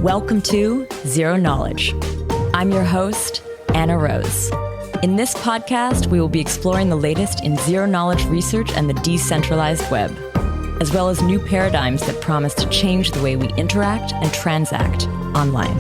Welcome to Zero Knowledge. I'm your host, Anna Rose. In this podcast, we will be exploring the latest in zero-knowledge research and the decentralized web, as well as new paradigms that promise to change the way we interact and transact online.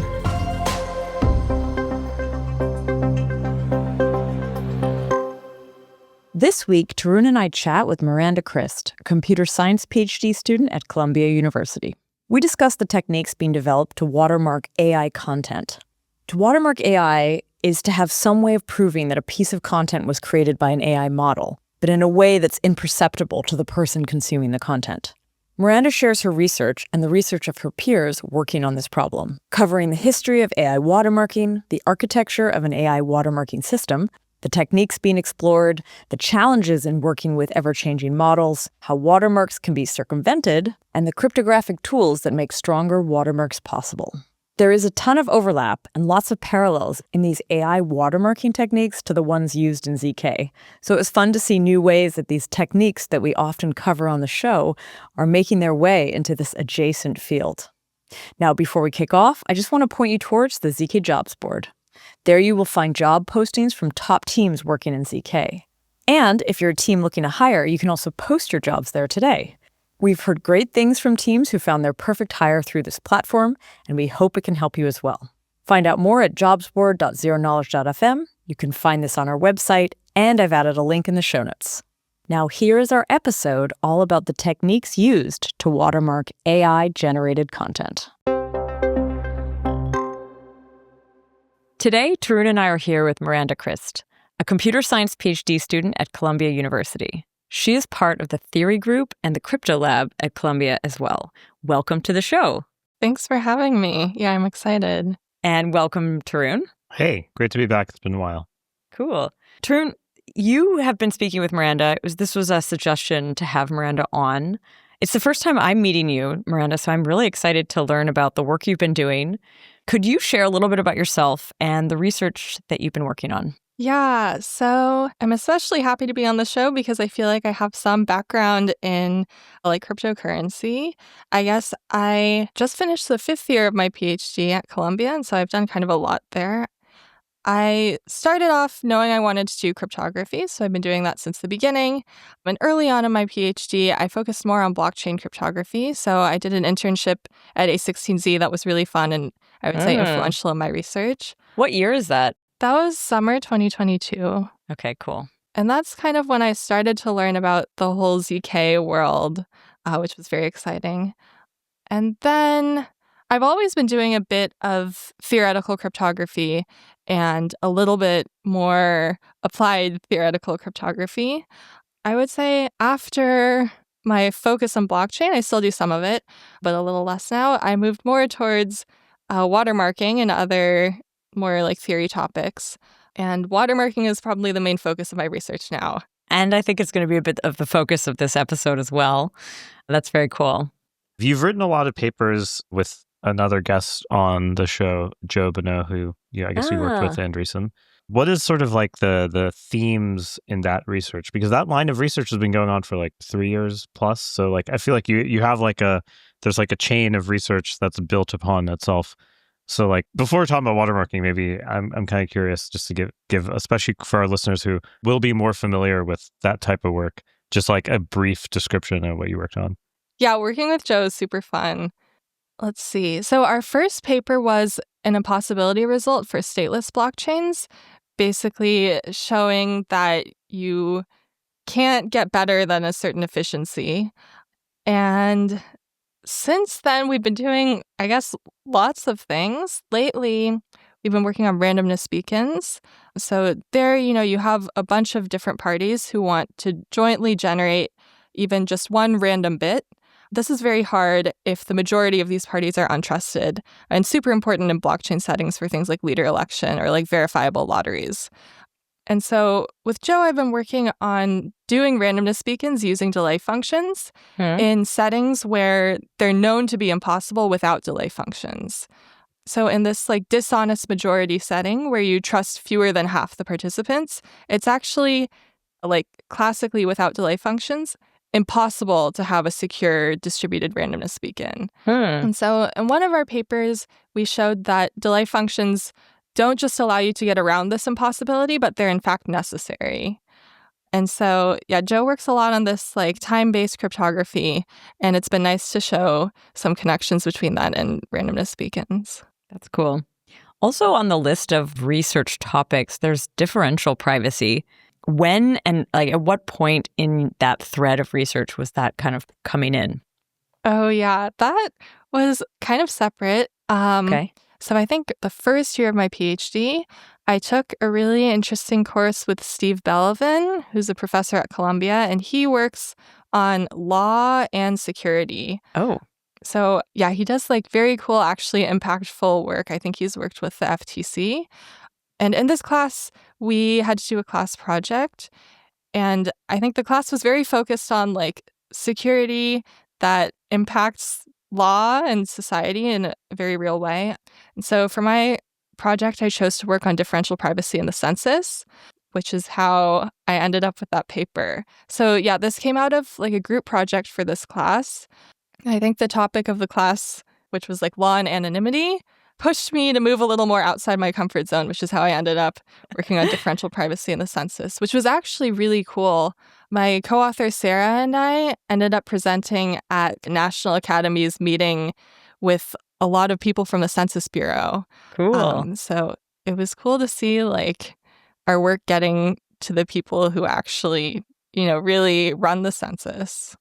This week, Tarun and I chat with Miranda Christ, a computer science PhD student at Columbia University. We discuss the techniques being developed to watermark AI content. To watermark AI is to have some way of proving that a piece of content was created by an AI model, but in a way that's imperceptible to the person consuming the content. Miranda shares her research and the research of her peers working on this problem, covering the history of AI watermarking, the architecture of an AI watermarking system, the techniques being explored, the challenges in working with ever-changing models, how watermarks can be circumvented, and the cryptographic tools that make stronger watermarks possible. There is a ton of overlap and lots of parallels in these AI watermarking techniques to the ones used in ZK. So it was fun to see new ways that these techniques that we often cover on the show are making their way into this adjacent field. Now, before we kick off, I just want to point you towards the ZK jobs board. There you will find job postings from top teams working in ZK. And if you're a team looking to hire, you can also post your jobs there today. We've heard great things from teams who found their perfect hire through this platform, and we hope it can help you as well. Find out more at jobsboard.zeroknowledge.fm. You can find this on our website, and I've added a link in the show notes. Now here is our episode all about the techniques used to watermark AI-generated content. Today, Tarun and I are here with Miranda Christ, a computer science PhD student at Columbia University. She is part of the theory group and the crypto lab at Columbia as well. Welcome to the show. Thanks for having me. Yeah, I'm excited. And welcome, Tarun. Hey, great to be back. It's been a while. Cool. Tarun, you have been speaking with Miranda. This was a suggestion to have Miranda on. It's the first time I'm meeting you, Miranda, so I'm really excited to learn about the work you've been doing. Could you share a little bit about yourself and the research that you've been working on? Yeah, so I'm especially happy to be on the show because I feel like I have some background in cryptocurrency. I guess I just finished the 5th year of my PhD at Columbia, and so I've done kind of a lot there. I started off knowing I wanted to do cryptography, so I've been doing that since the beginning. And early on in my PhD, I focused more on blockchain cryptography, so I did an internship at A16Z that was really fun and I would say influential in my research. What year is that? That was summer 2022. Okay, cool. And that's kind of when I started to learn about the whole ZK world, which was very exciting. And then I've always been doing a bit of theoretical cryptography and a little bit more applied theoretical cryptography. I would say after my focus on blockchain, I still do some of it, but a little less now. I moved more towards watermarking and other more theory topics. And watermarking is probably the main focus of my research now. And I think it's going to be a bit of the focus of this episode as well. That's very cool. You've written a lot of papers with another guest on the show, Joe Bonneau, who I guess you worked with, Andreesen. What is sort of the themes in that research? Because that line of research has been going on for 3 years plus. So I feel like you have there's a chain of research that's built upon itself. So before talking about watermarking, maybe I'm kind of curious just to give, especially for our listeners who will be more familiar with that type of work, just a brief description of what you worked on. Yeah, working with Joe is super fun. Let's see. So our first paper was an impossibility result for stateless blockchains, basically showing that you can't get better than a certain efficiency. And since then, we've been doing, I guess, lots of things. Lately, we've been working on randomness beacons. So there, you have a bunch of different parties who want to jointly generate even just one random bit. This is very hard if the majority of these parties are untrusted and super important in blockchain settings for things like leader election or verifiable lotteries. And so with Joe, I've been working on doing randomness beacons using delay functions in settings where they're known to be impossible without delay functions. So in this dishonest majority setting where you trust fewer than half the participants, it's actually classically without delay functions, impossible to have a secure distributed randomness beacon. Hmm. And so in one of our papers, we showed that delay functions don't just allow you to get around this impossibility, but they're in fact necessary. And so, yeah, Joe works a lot on this like time-based cryptography, and it's been nice to show some connections between that and randomness beacons. That's cool. Also on the list of research topics, there's differential privacy. When and like at what point in that thread of research was that kind of coming in? Oh, yeah, that was kind of separate. Okay. So I think the first year of my PhD, I took a really interesting course with Steve Belvin, who's a professor at Columbia, and he works on law and security. Oh. So yeah, he does like very cool, actually impactful work. I think he's worked with the FTC. And in this class, we had to do a class project. And I think the class was very focused on like security that impacts law and society in a very real way. And so for my project, I chose to work on differential privacy in the census, which is how I ended up with that paper. So yeah, this came out of like a group project for this class. I think the topic of the class, which was like law and anonymity, pushed me to move a little more outside my comfort zone, which is how I ended up working on differential privacy in the census, which was actually really cool. My co-author Sarah and I ended up presenting at the National Academy's meeting with a lot of people from the Census Bureau. Cool. So it was cool to see like our work getting to the people who actually, really run the census.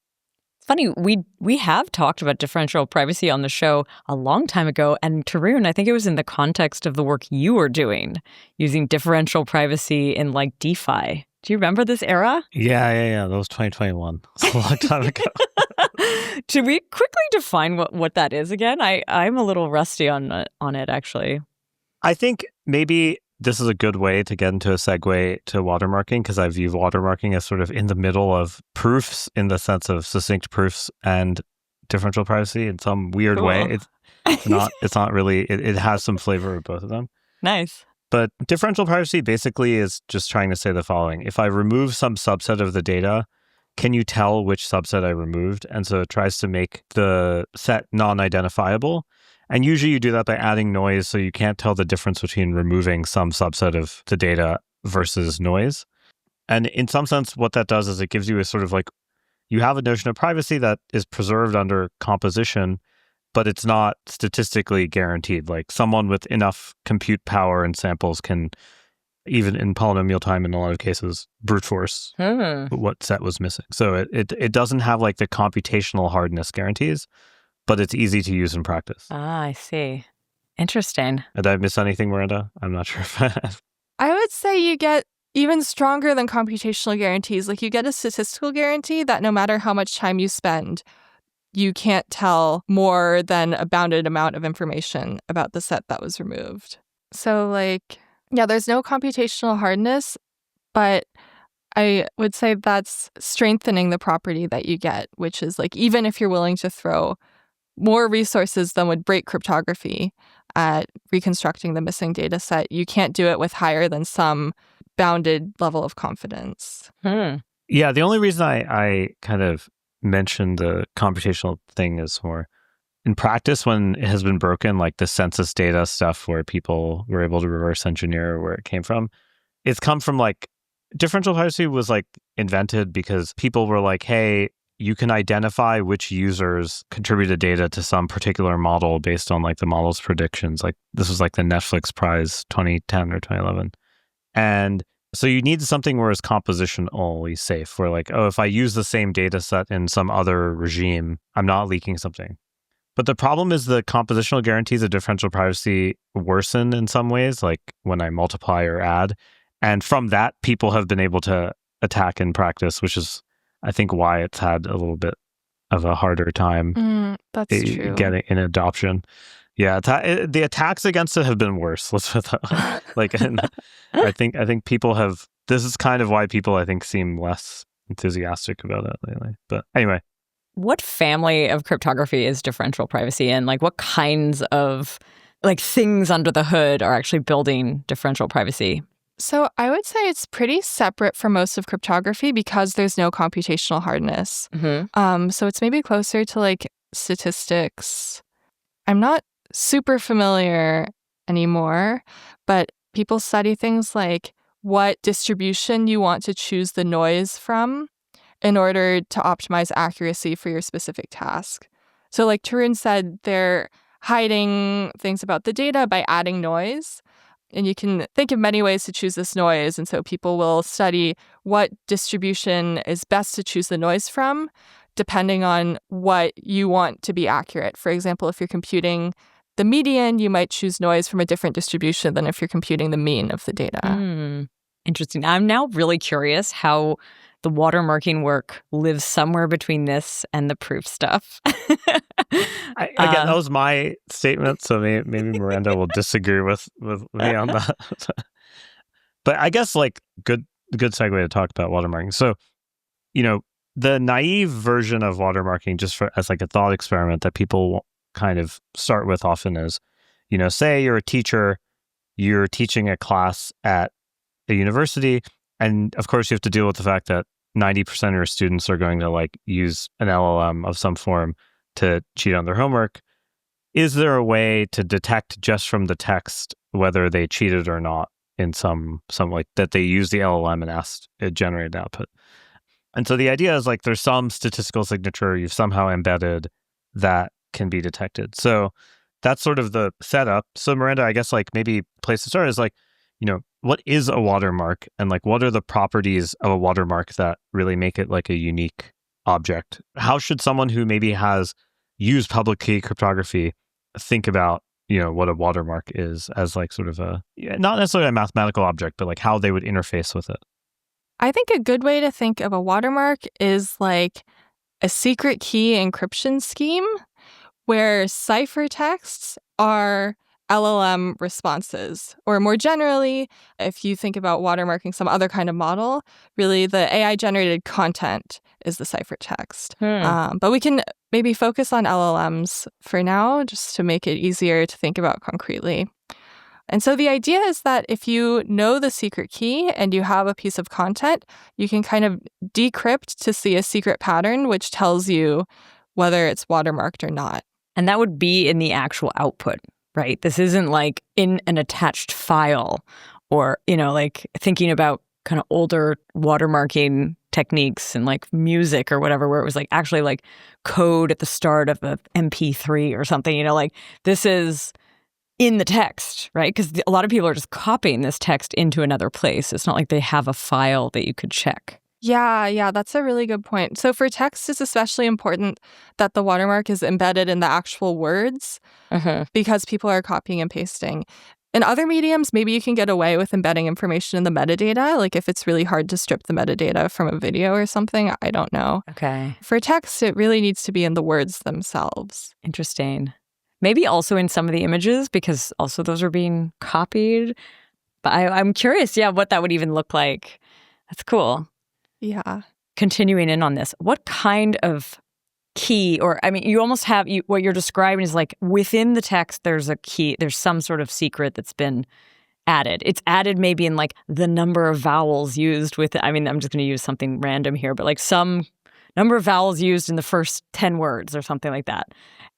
Funny, we have talked about differential privacy on the show a long time ago, and Tarun, I think it was in the context of the work you were doing, using differential privacy in like DeFi. Do you remember this era? Yeah. That was 2021. It's a long time ago. Should we quickly define what that is again? I'm a little rusty on it, actually. I think maybe this is a good way to get into a segue to watermarking, because I view watermarking as sort of in the middle of proofs in the sense of succinct proofs and differential privacy in some weird way. It's not really, it has some flavor of both of them. Nice. But differential privacy basically is just trying to say the following. If I remove some subset of the data, can you tell which subset I removed? And so it tries to make the set non-identifiable. And usually you do that by adding noise, so you can't tell the difference between removing some subset of the data versus noise. And in some sense, what that does is it gives you a sort of like, you have a notion of privacy that is preserved under composition, but it's not statistically guaranteed. Like someone with enough compute power and samples can, even in polynomial time in a lot of cases, brute force what set was missing. So it doesn't have like the computational hardness guarantees, but it's easy to use in practice. Ah, I see. Interesting. Did I miss anything, Miranda? I'm not sure if I have. I would say you get even stronger than computational guarantees. Like you get a statistical guarantee that no matter how much time you spend, you can't tell more than a bounded amount of information about the set that was removed. So like, yeah, there's no computational hardness, but I would say that's strengthening the property that you get, which is like, even if you're willing to throw more resources than would break cryptography at reconstructing the missing data set, you can't do it with higher than some bounded level of confidence. Yeah, the only reason I kind of mentioned the computational thing is more in practice when it has been broken, like the census data stuff where people were able to reverse engineer where it came from. It's come from like differential privacy was like invented because people were like, hey, you can identify which users contributed data to some particular model based on like the model's predictions. Like this was like the Netflix prize 2010 or 2011. And so you need something where it's compositionally safe, where like, oh, if I use the same data set in some other regime, I'm not leaking something. But the problem is the compositional guarantees of differential privacy worsen in some ways, like when I multiply or add. And from that, people have been able to attack in practice, which is, I think, why it's had a little bit of a harder time that's true. Getting in adoption. Yeah, the attacks against it have been worse. Let's put that like, and I think people have. This is kind of why people, I think, seem less enthusiastic about it lately. But anyway, what family of cryptography is differential privacy in? Like, what kinds of like things under the hood are actually building differential privacy? So I would say it's pretty separate from most of cryptography because there's no computational hardness. So it's maybe closer to like statistics. I'm not super familiar anymore, but people study things like what distribution you want to choose the noise from in order to optimize accuracy for your specific task. So like Tarun said, they're hiding things about the data by adding noise. And you can think of many ways to choose this noise. And so people will study what distribution is best to choose the noise from, depending on what you want to be accurate. For example, if you're computing the median, you might choose noise from a different distribution than if you're computing the mean of the data. Interesting. I'm now really curious how the watermarking work lives somewhere between this and the proof stuff. Again, that was my statement, so maybe Miranda will disagree with me on that. But I guess like good segue to talk about watermarking. So, the naive version of watermarking, just as like a thought experiment that people kind of start with often is, say you're a teacher, you're teaching a class at a university, and of course you have to deal with the fact that 90% of your students are going to like use an LLM of some form to cheat on their homework. Is there a way to detect just from the text whether they cheated or not in some like that they use the LLM and asked it generated output? And so the idea is like there's some statistical signature you've somehow embedded that can be detected. So that's sort of the setup. So Miranda, I guess like maybe place to start is like, what is a watermark and like what are the properties of a watermark that really make it like a unique object? How should someone who maybe has used public key cryptography think about, what a watermark is as like sort of not necessarily a mathematical object, but like how they would interface with it? I think a good way to think of a watermark is like a secret key encryption scheme where ciphertexts are LLM responses. Or more generally, if you think about watermarking some other kind of model, really the AI-generated content is the ciphertext. But we can maybe focus on LLMs for now, just to make it easier to think about concretely. And so the idea is that if you know the secret key and you have a piece of content, you can kind of decrypt to see a secret pattern, which tells you whether it's watermarked or not. And that would be in the actual output, right? This isn't like in an attached file or, like thinking about kind of older watermarking techniques and like music or whatever, where it was like actually like code at the start of a MP3 or something, like this is in the text, right? Because a lot of people are just copying this text into another place. It's not like they have a file that you could check. Yeah, that's a really good point. So for text, it's especially important that the watermark is embedded in the actual words because people are copying and pasting. In other mediums, maybe you can get away with embedding information in the metadata, like if it's really hard to strip the metadata from a video or something, I don't know. Okay. For text, it really needs to be in the words themselves. Interesting. Maybe also in some of the images, because also those are being copied. But I'm curious, what that would even look like. That's cool. Yeah. Continuing in on this, what kind of key, or I mean, you almost have, what you're describing is like within the text, there's a key, there's some sort of secret that's been added. It's added maybe in like the number of vowels used with, I mean, I'm just going to use something random here, but like some number of vowels used in the first 10 words or something like that.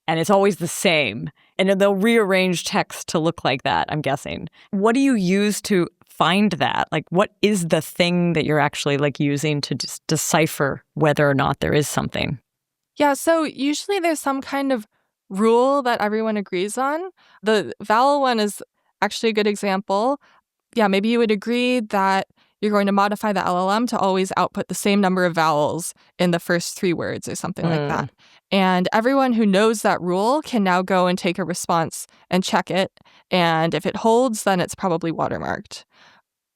And it's always the same. And they'll rearrange text to look like that, I'm guessing. What do you use to find that? Like, what is the thing that you're actually like using to just decipher whether or not there is something? Yeah, so usually there's some kind of rule that everyone agrees on. The vowel one is actually a good example. Yeah, maybe you would agree that you're going to modify the LLM to always output the same number of vowels in the first 3 words or something like that. And everyone who knows that rule can now go and take a response and check it. And if it holds, then it's probably watermarked.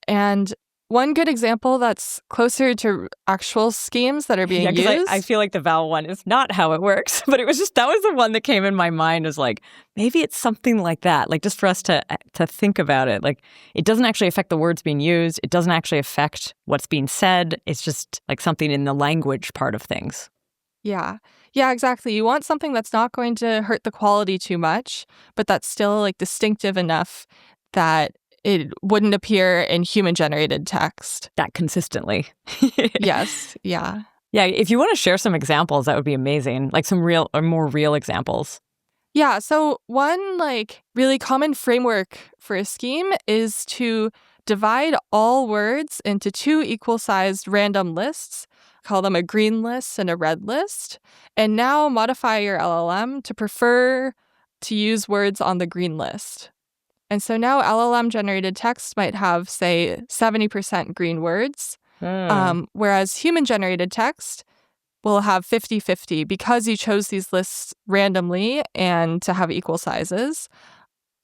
And one good example that's closer to actual schemes that are being used. I feel like the vowel one is not how it works, but it was just, that was the one that came in my mind as like, maybe it's something like that. Like just for us to think about it. Like it doesn't actually affect the words being used. It doesn't actually affect what's being said. It's just like something in the language part of things. Yeah, exactly. You want something that's not going to hurt the quality too much, but that's still like distinctive enough that it wouldn't appear in human-generated text. That consistently. Yes, yeah. Yeah, if you want to share some examples, that would be amazing. Like some real or more real examples. Yeah, so one really common framework for a scheme is to divide all words into two equal-sized random lists, call them a green list and a red list, and now modify your LLM to prefer to use words on the green list. And so now LLM-generated text might have, say, 70% green words, whereas human-generated text will have 50-50 because you chose these lists randomly and to have equal sizes.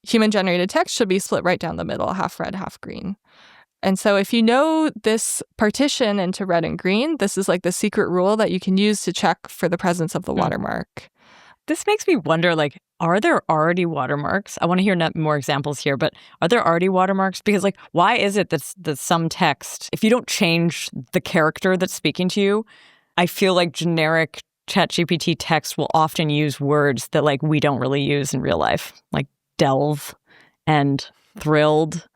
Human-generated text should be split right down the middle, half red, half green. And so if you know this partition into red and green, this is like the secret rule that you can use to check for the presence of the watermark. This makes me wonder, are there already watermarks? I want to hear more examples here, but are there already watermarks? Because, why is it that some text, if you don't change the character that's speaking to you, I feel like generic ChatGPT text will often use words that we don't really use in real life, like delve and thrilled.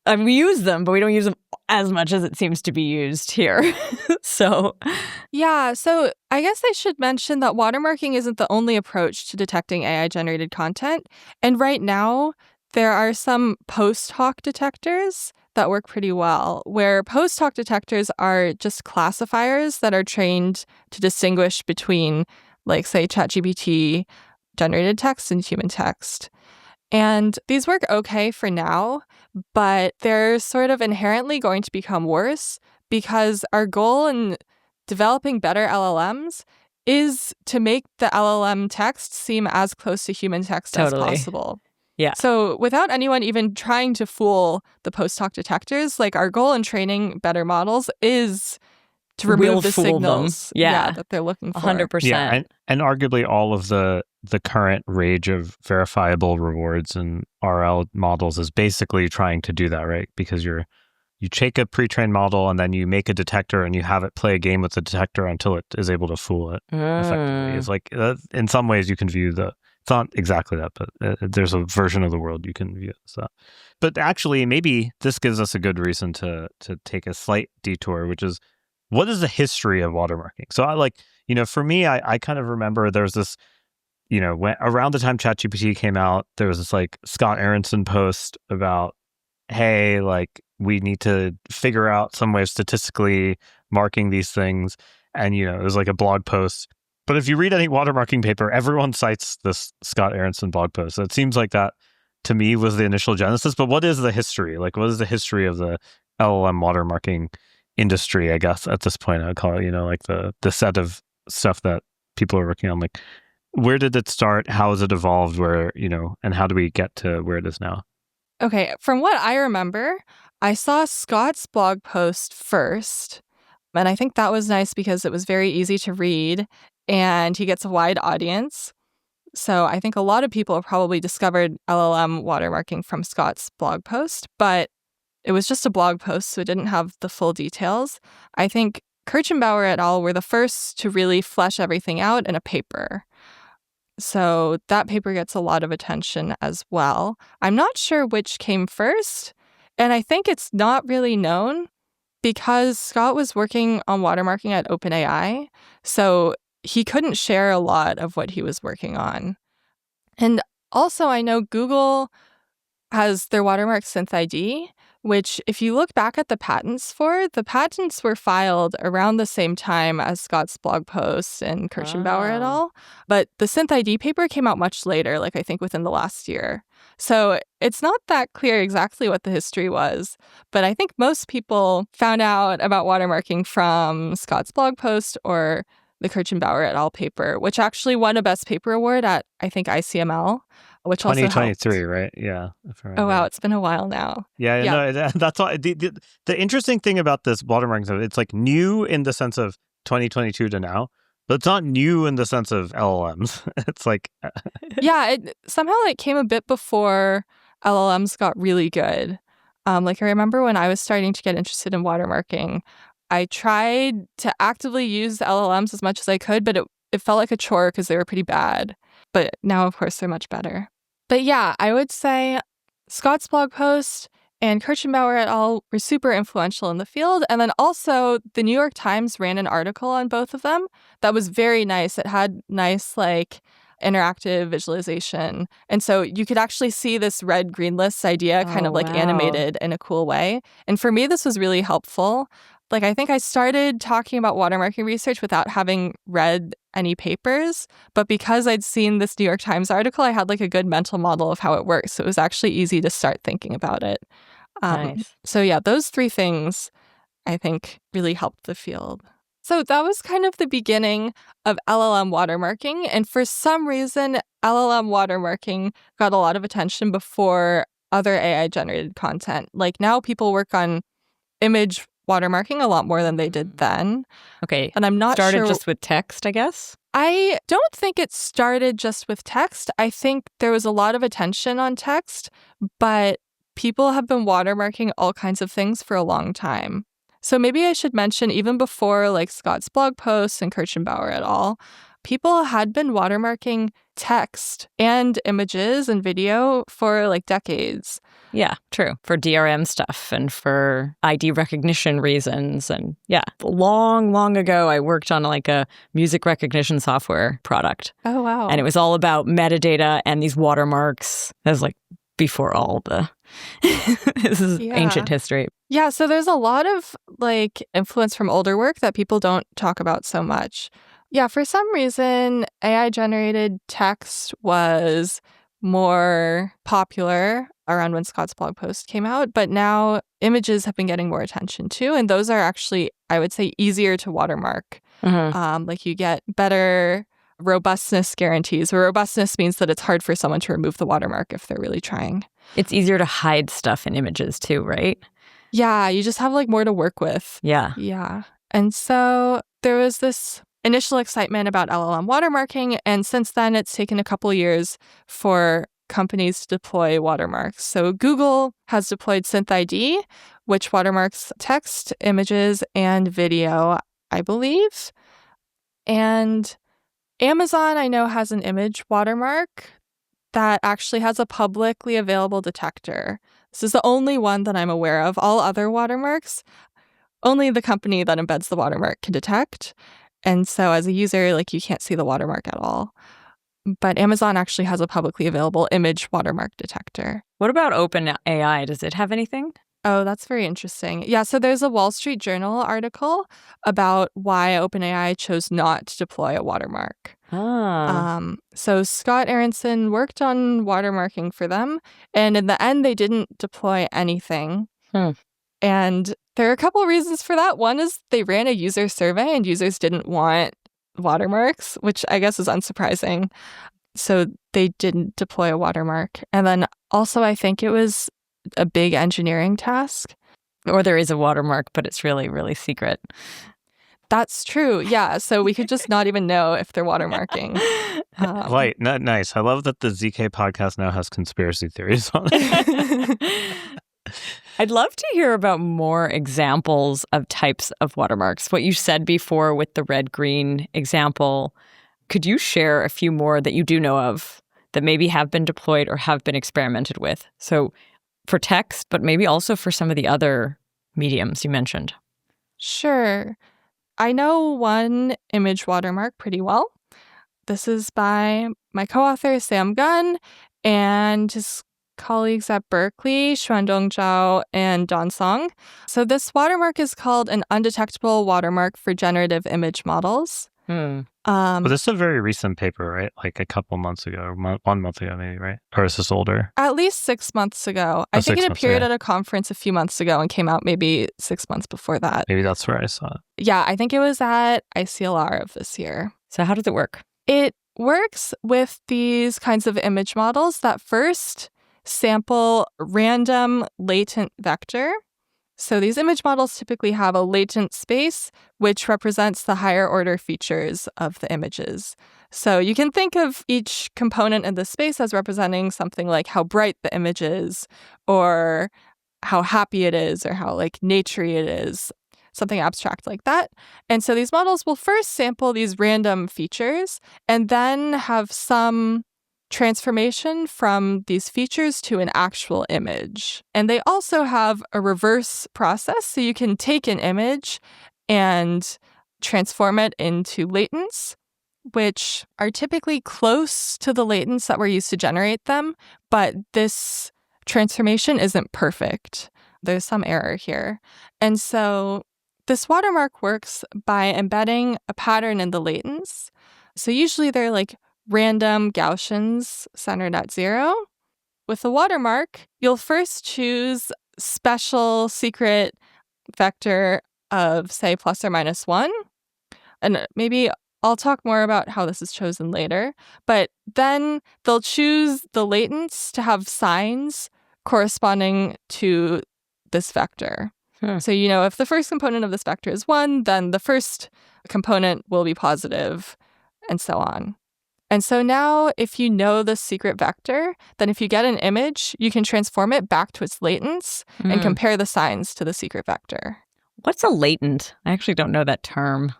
I mean, we use them, but we don't use them as much as it seems to be used here. Yeah, so I guess I should mention that watermarking isn't the only approach to detecting AI-generated content. And right now, there are some post-hoc detectors that work pretty well, where post-hoc detectors are just classifiers that are trained to distinguish between, say, ChatGPT generated text and human text. And these work okay for now, but they're sort of inherently going to become worse because our goal in developing better LLMs is to make the LLM text seem as close to human text as possible. Yeah. So without anyone even trying to fool the post-hoc detectors, our goal in training better models is to remove the signals that they're looking for. 100%. Yeah, and arguably all of the current rage of verifiable rewards and RL models is basically trying to do that, right? Because you take a pre-trained model and then you make a detector and you have it play a game with the detector until it is able to fool it effectively. It's in some ways you can view it's not exactly that, but there's a version of the world you can view it as that. But actually, maybe this gives us a good reason to take a slight detour, which is, what is the history of watermarking? So for me, I kind of remember there was this, when around the time ChatGPT came out, there was this Scott Aronson post about, hey, we need to figure out some way of statistically marking these things. And, it was a blog post. But if you read any watermarking paper, everyone cites this Scott Aronson blog post. So it seems like that, to me, was the initial genesis. But what is the history? What is the history of the LLM watermarking industry, I guess, at this point? I would call it, the set of stuff that people are working on. Where did it start? How has it evolved? Where, and how do we get to where it is now? Okay, from what I remember, I saw Scott's blog post first. And I think that was nice because it was very easy to read and he gets a wide audience. So I think a lot of people have probably discovered LLM watermarking from Scott's blog post, but it was just a blog post, so it didn't have the full details. I think Kirchenbauer et al. Were the first to really flesh everything out in a paper. So that paper gets a lot of attention as well. I'm not sure which came first, and I think it's not really known because Scott was working on watermarking at OpenAI, so he couldn't share a lot of what he was working on. And also, I know Google has their watermark SynthID, which if you look back at the patents were filed around the same time as Scott's blog post and Kirchenbauer et al. But the SynthID paper came out much later, I think within the last year. So it's not that clear exactly what the history was, but I think most people found out about watermarking from Scott's blog post or the Kirchenbauer et al. Paper, which actually won a Best Paper Award at, I think, ICML, which also helped. 2023, right? Yeah. Oh, wow. It's been a while now. Yeah. No, that's all. The interesting thing about this watermarking, it's new in the sense of 2022 to now, but it's not new in the sense of LLMs. It's yeah, somehow it came a bit before LLMs got really good. I remember when I was starting to get interested in watermarking, I tried to actively use the LLMs as much as I could, but it felt like a chore because they were pretty bad. But now, of course, they're much better. But yeah, I would say Scott's blog post and Kirchenbauer et al. Were super influential in the field. And then also the New York Times ran an article on both of them that was very nice. It had nice, like, interactive visualization. And so you could actually see this red-green lists idea kind of like animated in a cool way. And for me, this was really helpful. Like, I think I started talking about watermarking research without having read any papers, but because I'd seen this New York Times article, I had like a good mental model of how it works. So it was actually easy to start thinking about it. Nice. So yeah, those three things I think really helped the field. So that was kind of the beginning of LLM watermarking. And for some reason, LLM watermarking got a lot of attention before other AI-generated content. Like now people work on image watermarking a lot more than they did then. Okay. And I'm not Started sure. just with text, I guess? I don't think it started just with text. I think there was a lot of attention on text, but people have been watermarking all kinds of things for a long time. So maybe I should mention even before like Scott's blog posts and Kirchenbauer et al., people had been watermarking text and images and video for like decades. Yeah, true. For DRM stuff and for ID recognition reasons. And yeah, long, long ago, I worked on like a music recognition software product. Oh, wow. And it was all about metadata and these watermarks. That was like before all the... This is ancient history. Yeah, so there's a lot of like influence from older work that people don't talk about so much. Yeah, for some reason, AI-generated text was more popular around when Scott's blog post came out, but now images have been getting more attention too, and those are actually, I would say, easier to watermark. Like you get better robustness guarantees, where robustness means that it's hard for someone to remove the watermark if they're really trying. It's easier to hide stuff in images too, right? Yeah, you just have like more to work with. Yeah. Yeah. And so there was this initial excitement about LLM watermarking, and since then it's taken a couple years for companies to deploy watermarks. So Google has deployed SynthID, which watermarks text, images, and video, I believe. And Amazon, I know, has an image watermark that actually has a publicly available detector. This is the only one that I'm aware of. All other watermarks, only the company that embeds the watermark can detect. And so as a user, like you can't see the watermark at all. But Amazon actually has a publicly available image watermark detector. What about OpenAI? Does it have anything? Oh, that's very interesting. Yeah, so there's a Wall Street Journal article about why OpenAI chose not to deploy a watermark. So Scott Aronson worked on watermarking for them, and in the end, they didn't deploy anything. And there are a couple of reasons for that. One is they ran a user survey, and users didn't want watermarks, which I guess is unsurprising. So they didn't deploy a watermark. And then also, I think it was a big engineering task. Or there is a watermark, but it's really, really secret. That's true. Yeah. So we could just not even know if they're watermarking. Right. Nice. I love that the ZK podcast now has conspiracy theories on it. I'd love to hear about more examples of types of watermarks. What you said before with the red-green example, could you share a few more that you do know of that maybe have been deployed or have been experimented with? So for text, but maybe also for some of the other mediums you mentioned. Sure. I know one image watermark pretty well. This is by my co-author, Sam Gunn, and his colleagues at Berkeley, Xuandong Zhao and Don Song. So this watermark is called an undetectable watermark for generative image models. But this is a very recent paper, right? Like a couple months ago, or 1 month ago maybe, right? Or is this older? At least 6 months ago. I think it appeared at a conference a few months ago and came out maybe 6 months before that. Maybe that's where I saw it. Yeah, I think it was at ICLR of this year. So how does it work? It works with these kinds of image models that first sample random latent vector. So these image models typically have a latent space, which represents the higher order features of the images. So you can think of each component in the space as representing something like how bright the image is, or how happy it is, or how like naturey it is, something abstract like that. And so these models will first sample these random features and then have some transformation from these features to an actual image. And they also have a reverse process, so you can take an image and transform it into latents, which are typically close to the latents that were used to generate them, but this transformation isn't perfect. There's some error here. And so this watermark works by embedding a pattern in the latents. So usually they're like random Gaussians centered at 0. With the watermark, you'll first choose special secret vector of, say, plus or minus 1. And maybe I'll talk more about how this is chosen later. But then they'll choose the latents to have signs corresponding to this vector. So, if the first component of this vector is 1, then the first component will be positive, and so on. And so now, if you know the secret vector, then if you get an image, you can transform it back to its latents and compare the signs to the secret vector. What's a latent? I actually don't know that term.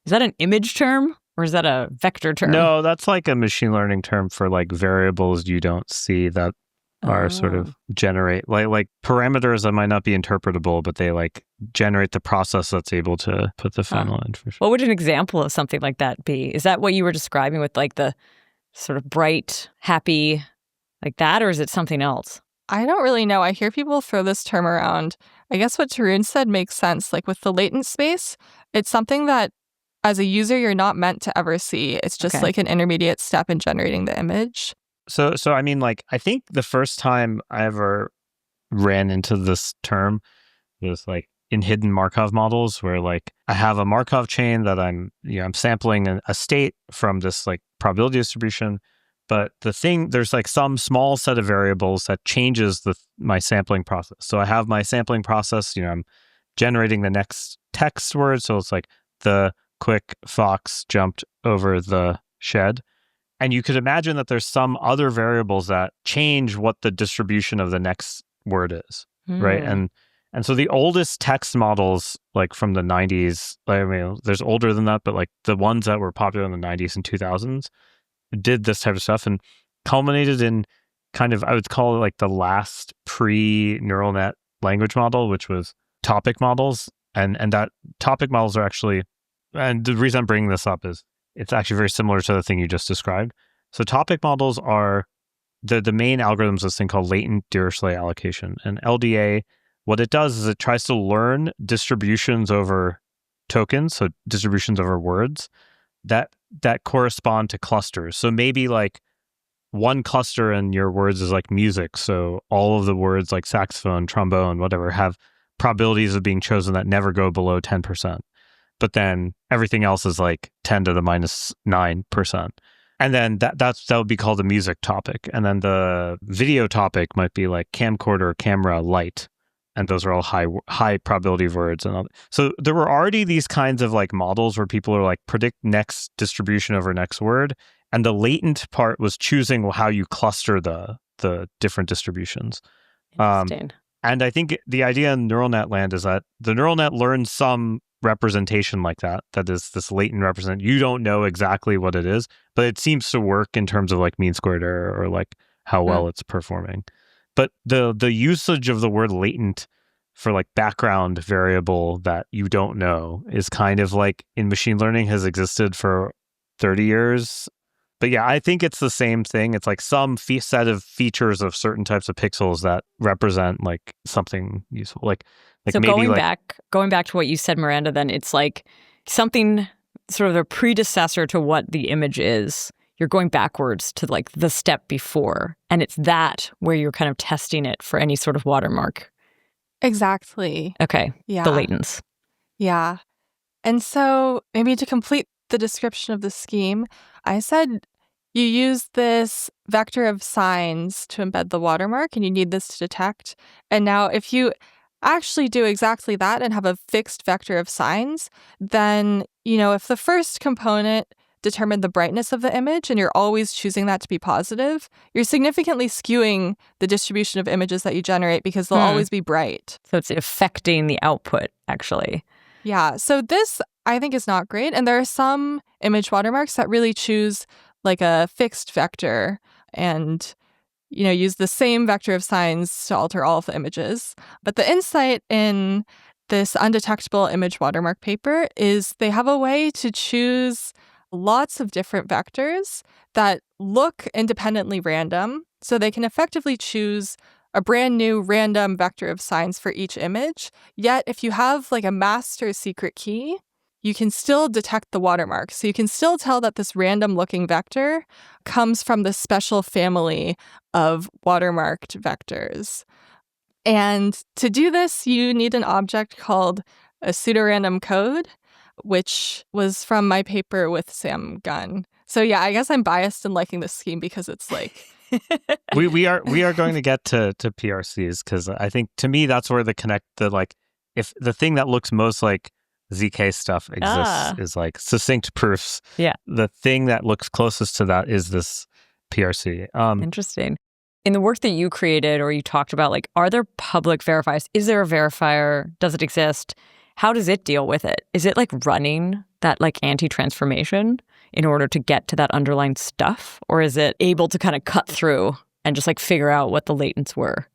Is that an image term or is that a vector term? No, that's like a machine learning term for like variables you don't see that are sort of generate like parameters that might not be interpretable, but they like generate the process that's able to put the final information. What would an example of something like that be? Is that what you were describing with like the sort of bright, happy, like that, or is it something else? I don't really know. I hear people throw this term around. I guess what Tarun said makes sense. Like with the latent space, it's something that as a user, you're not meant to ever see. It's just like an intermediate step in generating the image. So I mean, like, I think the first time I ever ran into this term was like in hidden Markov models, where like I have a Markov chain that I'm sampling a state from this like probability distribution, but there's like some small set of variables that changes my sampling process. So I have my sampling process, I'm generating the next text word. So it's like the quick fox jumped over the shed. And you could imagine that there's some other variables that change what the distribution of the next word is, right? And so the oldest text models, like from the 90s, I mean, there's older than that, but like the ones that were popular in the 90s and 2000s did this type of stuff and culminated in kind of, I would call it like the last pre-neural net language model, which was topic models. And that topic models are actually, and the reason I'm bringing this up is it's actually very similar to the thing you just described. So topic models are the main algorithm is this thing called latent Dirichlet allocation. And LDA, what it does is it tries to learn distributions over tokens, so distributions over words that correspond to clusters. So maybe like one cluster in your words is like music. So all of the words like saxophone, trombone, whatever, have probabilities of being chosen that never go below 10%. But then everything else is like 10 to the minus 9%. And then that would be called the music topic. And then the video topic might be like camcorder, camera, light. And those are all high probability words. And all. So there were already these kinds of like models where people are like predict next distribution over next word. And the latent part was choosing how you cluster the different distributions. Interesting. And I think the idea in neural net land is that the neural net learns some representation like that is this latent represent. You don't know exactly what it is, but it seems to work in terms of like mean squared error or like how well it's performing. But the usage of the word latent for like background variable that you don't know is kind of like in machine learning has existed for 30 years. But yeah, I think it's the same thing. It's like some set of features of certain types of pixels that represent like something useful. Like so maybe going back to what you said, Miranda, then it's like something sort of a predecessor to what the image is. You're going backwards to like the step before. And it's that where you're kind of testing it for any sort of watermark. Exactly. Okay. Yeah. The latents. Yeah. And so maybe to complete the description of the scheme, I said you use this vector of signs to embed the watermark, and you need this to detect. And now if you actually do exactly that and have a fixed vector of signs, then, if the first component determined the brightness of the image and you're always choosing that to be positive, you're significantly skewing the distribution of images that you generate because they'll always be bright. So it's affecting the output, actually. Yeah. So this, I think, is not great. And there are some image watermarks that really choose like a fixed vector and use the same vector of signs to alter all of the images. But the insight in this undetectable image watermark paper is they have a way to choose lots of different vectors that look independently random. So they can effectively choose a brand new random vector of signs for each image. Yet if you have like a master secret key, you can still detect the watermark. So you can still tell that this random looking vector comes from this special family of watermarked vectors. And to do this, you need an object called a pseudorandom code, which was from my paper with Sam Gunn. So yeah, I guess I'm biased in liking this scheme because it's like we are going to get to PRCs, because I think to me that's where if the thing that looks most like ZK stuff exists is like succinct proofs. Yeah. The thing that looks closest to that is this PRC. Interesting. In the work that you created or you talked about, like, are there public verifiers? Is there a verifier? Does it exist? How does it deal with it? Is it like running that like anti-transformation in order to get to that underlying stuff? Or is it able to kind of cut through and just like figure out what the latents were?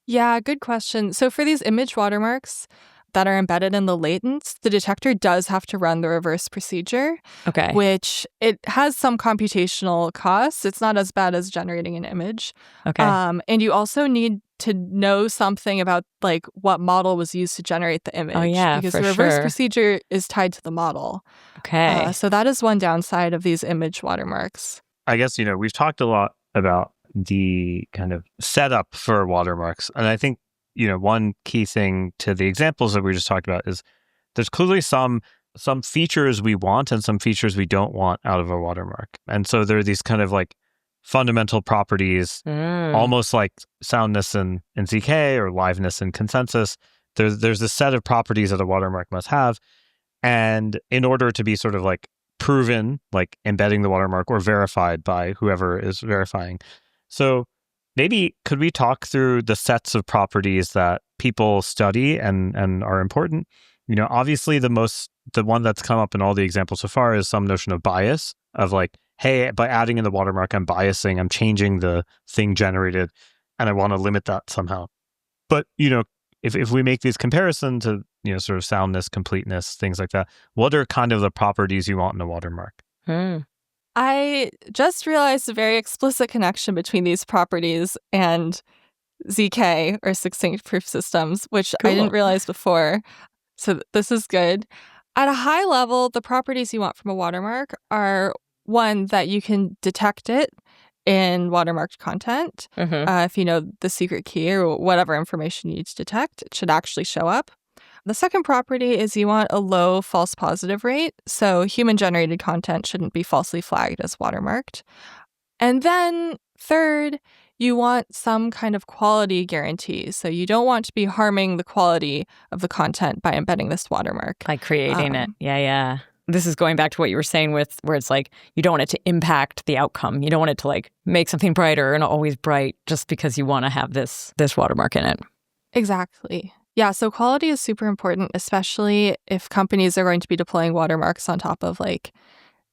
Yeah, good question. So for these image watermarks that are embedded in the latents, the detector does have to run the reverse procedure, Okay. which it has some computational costs. It's not as bad as generating an image. Okay. And you also need to know something about like what model was used to generate the image. Oh, yeah, because for the reverse sure. procedure is tied to the model. Okay. So that is one downside of these image watermarks. I guess, we've talked a lot about the kind of setup for watermarks. And I think, one key thing to the examples that we just talked about is there's clearly some features we want and some features we don't want out of a watermark. And so there are these kind of like fundamental properties, almost like soundness in ZK or liveness in consensus. There's a set of properties that a watermark must have. And in order to be sort of like proven, like embedding the watermark or verified by whoever is verifying. So maybe could we talk through the sets of properties that people study and are important? Obviously the one that's come up in all the examples so far is some notion of bias, of like, hey, by adding in the watermark, I'm biasing, I'm changing the thing generated, and I want to limit that somehow. But, if we make these comparisons to, sort of soundness, completeness, things like that, what are kind of the properties you want in a watermark? I just realized a very explicit connection between these properties and ZK, or succinct proof systems, which I didn't realize before. So this is good. At a high level, the properties you want from a watermark are, one, that you can detect it in watermarked content. If you know the secret key or whatever information you need to detect, it should actually show up. The second property is you want a low false positive rate. So human-generated content shouldn't be falsely flagged as watermarked. And then third, you want some kind of quality guarantee. So you don't want to be harming the quality of the content by embedding this watermark. By creating it. Yeah. This is going back to what you were saying with where it's like you don't want it to impact the outcome. You don't want it to like make something brighter and always bright just because you want to have this watermark in it. Exactly. Yeah, so quality is super important, especially if companies are going to be deploying watermarks on top of like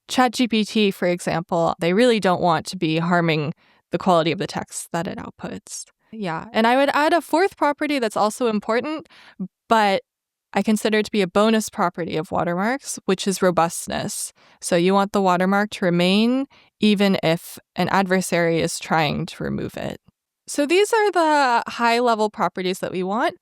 ChatGPT, for example. They really don't want to be harming the quality of the text that it outputs. Yeah, and I would add a fourth property that's also important, but I consider it to be a bonus property of watermarks, which is robustness. So you want the watermark to remain even if an adversary is trying to remove it. So these are the high-level properties that we want,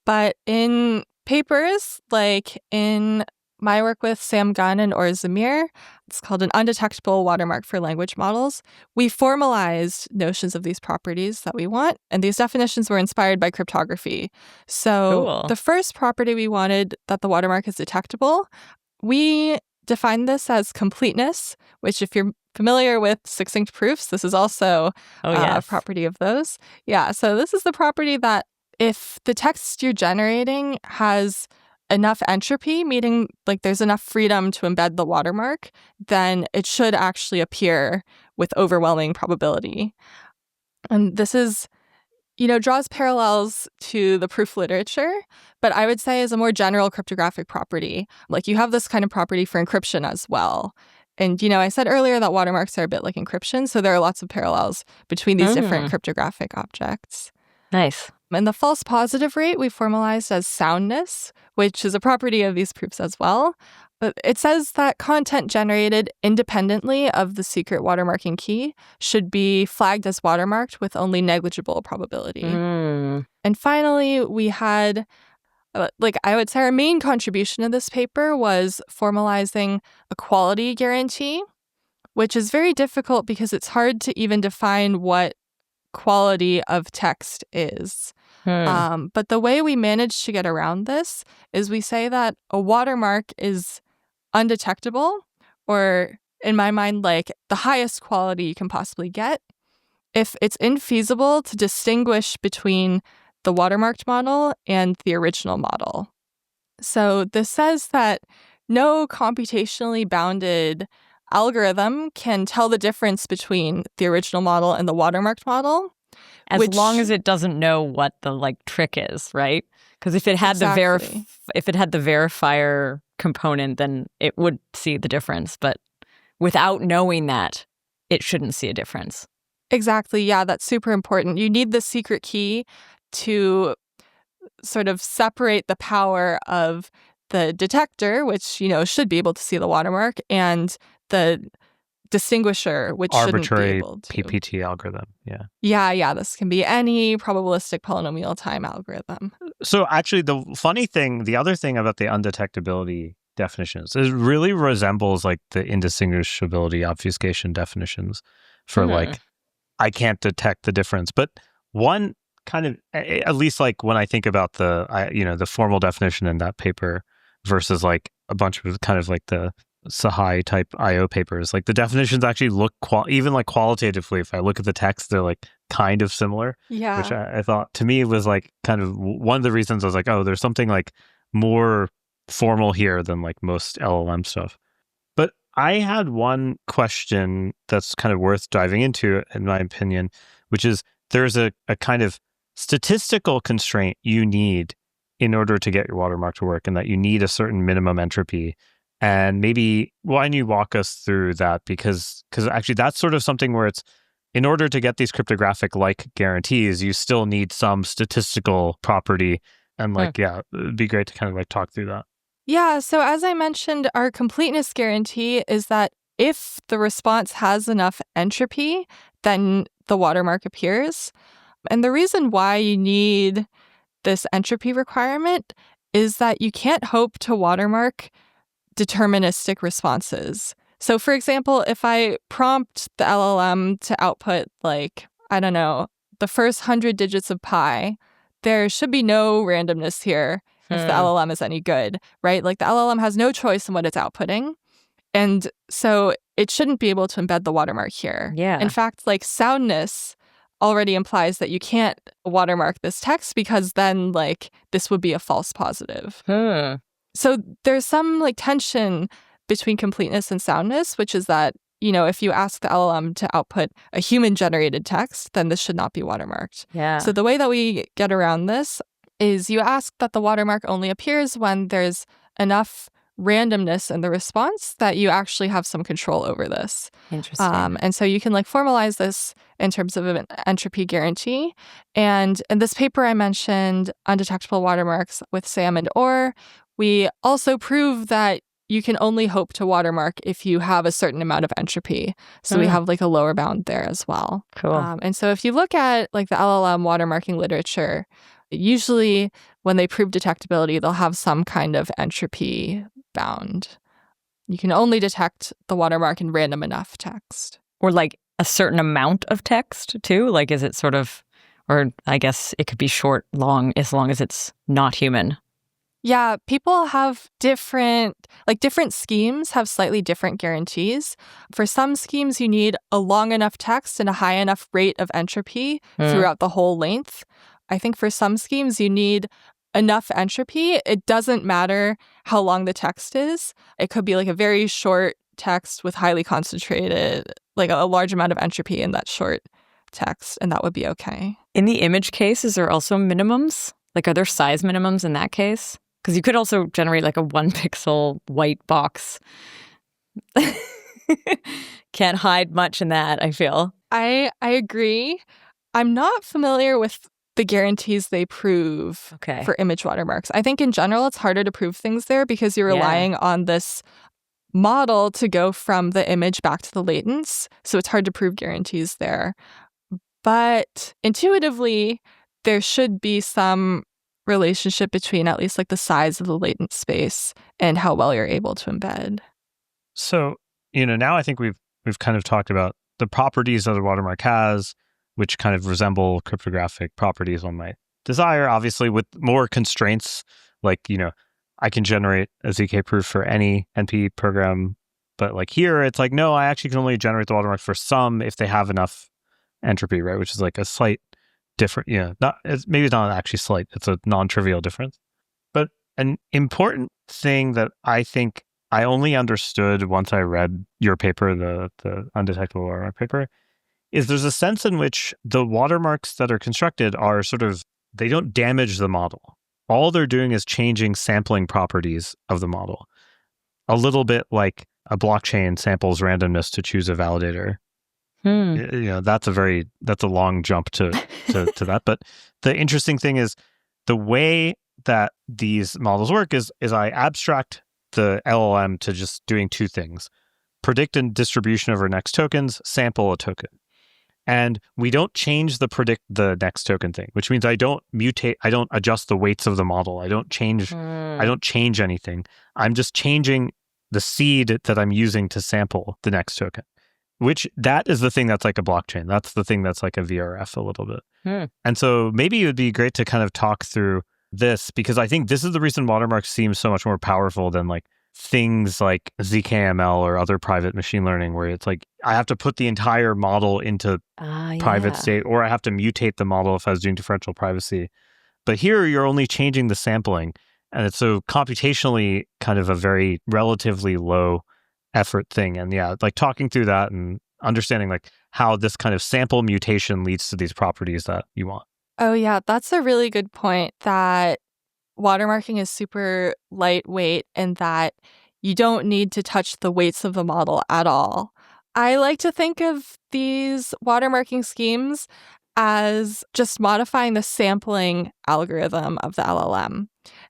but in papers, like in my work with Sam Gunn and Or Zamir, it's called an undetectable watermark for language models. We formalized notions of these properties that we want, and these definitions were inspired by cryptography. So The first property we wanted, that the watermark is detectable, we defined this as completeness, which if you're familiar with succinct proofs, this is also a property of those. Yeah, so this is the property that if the text you're generating has enough entropy, meaning like there's enough freedom to embed the watermark, then it should actually appear with overwhelming probability. And this is, draws parallels to the proof literature, but I would say is a more general cryptographic property. Like you have this kind of property for encryption as well. And, I said earlier that watermarks are a bit like encryption, so there are lots of parallels between these different cryptographic objects. Nice. And the false positive rate we formalized as soundness, which is a property of these proofs as well. But it says that content generated independently of the secret watermarking key should be flagged as watermarked with only negligible probability. And finally, we had, I would say our main contribution to this paper was formalizing a quality guarantee, which is very difficult because it's hard to even define what quality of text is. But the way we managed to get around this is we say that a watermark is undetectable, or in my mind, like the highest quality you can possibly get, if it's infeasible to distinguish between the watermarked model and the original model. So this says that no computationally bounded algorithm can tell the difference between the original model and the watermarked model. As long as it doesn't know what the trick is, right? Because if it had the verifier component, then it would see the difference. But without knowing that, it shouldn't see a difference. Exactly. Yeah, that's super important. You need the secret key to sort of separate the power of the detector, which, should be able to see the watermark, and the distinguisher, which shouldn't be able to. PPT algorithm, yeah. Yeah, this can be any probabilistic polynomial time algorithm. So actually, the other thing about the undetectability definitions, it really resembles like the indistinguishability obfuscation definitions for I can't detect the difference. But one kind of, at least like when I think about the formal definition in that paper versus like a bunch of kind of like the Sahai type IO papers, like the definitions actually look even like qualitatively, if I look at the text, they're like kind of similar. Yeah. Which I thought to me was like kind of one of the reasons I was like, oh, there's something like more formal here than like most LLM stuff. But I had one question that's kind of worth diving into, in my opinion, which is there's a kind of statistical constraint you need in order to get your watermark to work, and that you need a certain minimum entropy. And maybe why don't you walk us through that? Because actually that's sort of something where it's, in order to get these cryptographic like guarantees, you still need some statistical property. And it'd be great to kind of like talk through that. Yeah, so as I mentioned, our completeness guarantee is that if the response has enough entropy, then the watermark appears. And the reason why you need this entropy requirement is that you can't hope to watermark deterministic responses. So for example, if I prompt the LLM to output the first 100 digits of pi, there should be no randomness here if the LLM is any good, right? Like the LLM has no choice in what it's outputting. And so it shouldn't be able to embed the watermark here. Yeah. In fact, like soundness already implies that you can't watermark this text because then this would be a false positive. So there's some tension between completeness and soundness, which is that, if you ask the LLM to output a human-generated text, then this should not be watermarked. Yeah. So the way that we get around this is you ask that the watermark only appears when there's enough randomness in the response that you actually have some control over this. Interesting. And so you can formalize this in terms of an entropy guarantee. And in this paper I mentioned, undetectable watermarks with SAM and OR, we also prove that you can only hope to watermark if you have a certain amount of entropy. So we have a lower bound there as well. Cool. And so if you look at the LLM watermarking literature, usually when they prove detectability, they'll have some kind of entropy bound. You can only detect the watermark in random enough text. Or a certain amount of text too? Is it sort of, or I guess it could be short, long, as long as it's not human. Yeah, people have different schemes have slightly different guarantees. For some schemes, you need a long enough text and a high enough rate of entropy throughout the whole length. I think for some schemes, you need enough entropy. It doesn't matter how long the text is. It could be a very short text with highly concentrated, a large amount of entropy in that short text, and that would be okay. In the image case, is there also minimums? Are there size minimums in that case? Because you could also generate a 1 pixel white box. Can't hide much in that, I feel. I agree. I'm not familiar with the guarantees they prove for image watermarks. I think in general, it's harder to prove things there because you're relying on this model to go from the image back to the latents. So it's hard to prove guarantees there. But intuitively, there should be some relationship between at least like the size of the latent space and how well you're able to embed. So, now I think we've kind of talked about the properties that a watermark has, which kind of resemble cryptographic properties one might desire, obviously with more constraints, like, I can generate a ZK proof for any NP program, but like here, it's like, no, I actually can only generate the watermark for some if they have enough entropy, right? Which is like a slight different, maybe it's not actually slight, it's a non-trivial difference. But an important thing that I think I only understood once I read your paper, the undetectable watermark paper, is there's a sense in which the watermarks that are constructed are they don't damage the model. All they're doing is changing sampling properties of the model. A little bit like a blockchain samples randomness to choose a validator. That's a long jump to that. But the interesting thing is the way that these models work is I abstract the LLM to just doing two things: predict a distribution over next tokens, sample a token. And we don't change the predict the next token thing, which means I don't mutate, I don't adjust the weights of the model. I don't change anything. I'm just changing the seed that I'm using to sample the next token, which that is the thing that's like a blockchain. That's the thing that's like a VRF a little bit. And so maybe it would be great to kind of talk through this, because I think this is the reason watermarks seem so much more powerful than like things like ZKML or other private machine learning, where it's like I have to put the entire model into private state, or I have to mutate the model if I was doing differential privacy. But here you're only changing the sampling, and it's so computationally kind of a very relatively low effort thing. And like talking through that and understanding like how this kind of sample mutation leads to these properties that you want. Oh yeah, that's a really good point, that watermarking is super lightweight and that you don't need to touch the weights of the model at all. I like to think of these watermarking schemes as just modifying the sampling algorithm of the LLM.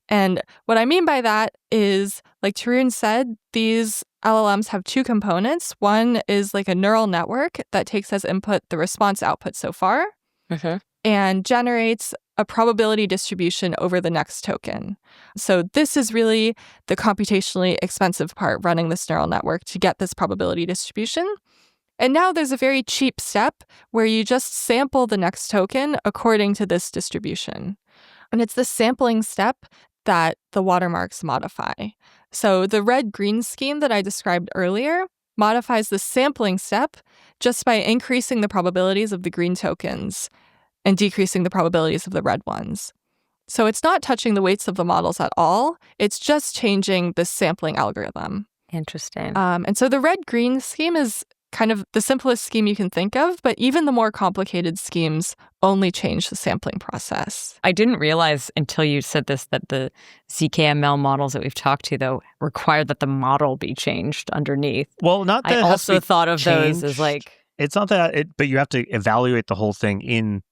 And what I mean by that is, like Tarun said, these LLMs have two components. One is like a neural network that takes as input the response output so far and generates a probability distribution over the next token. So this is really the computationally expensive part, running this neural network to get this probability distribution. And now there's a very cheap step where you just sample the next token according to this distribution. And it's the sampling step that the watermarks modify. So the red-green scheme that I described earlier modifies the sampling step just by increasing the probabilities of the green tokens and decreasing the probabilities of the red ones. So it's not touching the weights of the models at all. It's just changing the sampling algorithm. Interesting. And so the red-green scheme is kind of the simplest scheme you can think of, but even the more complicated schemes only change the sampling process. I didn't realize until you said this that the ZKML models that we've talked to, though, require that the model be changed underneath. Well, not that I also thought of changed. those as like... It's not that, but you have to evaluate the whole thing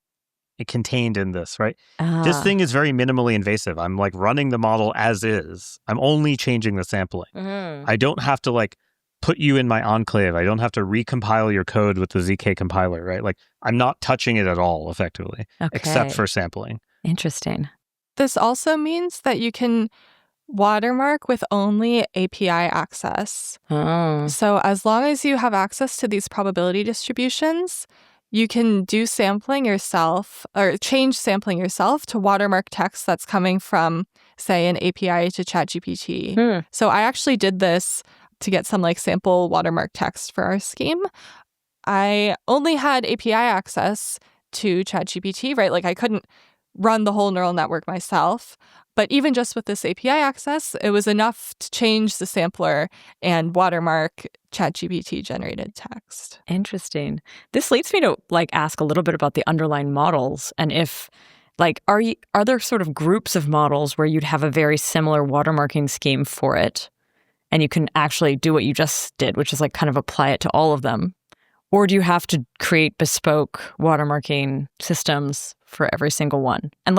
contained in this, right? This thing is very minimally invasive. I'm like running the model as is. I'm only changing the sampling. I don't have to like put you in my enclave. I don't have to recompile your code with the ZK compiler, right? Like I'm not touching it at all effectively, except for sampling. Interesting. This also means that you can watermark with only API access. So as long as you have access to these probability distributions, you can do sampling yourself or change sampling yourself to watermark text that's coming from, say, an API to ChatGPT. So I actually did this to get some like sample watermark text for our scheme. I only had API access to ChatGPT, right? Like I couldn't run the whole neural network myself. But even just with this API access, it was enough to change the sampler and watermark ChatGPT generated text. Interesting. This leads me to like ask a little bit about the underlying models, and if like are there sort of groups of models where you'd have a very similar watermarking scheme for it, and you can actually do what you just did, which is like kind of apply it to all of them? Or do you have to create bespoke watermarking systems for every single one? And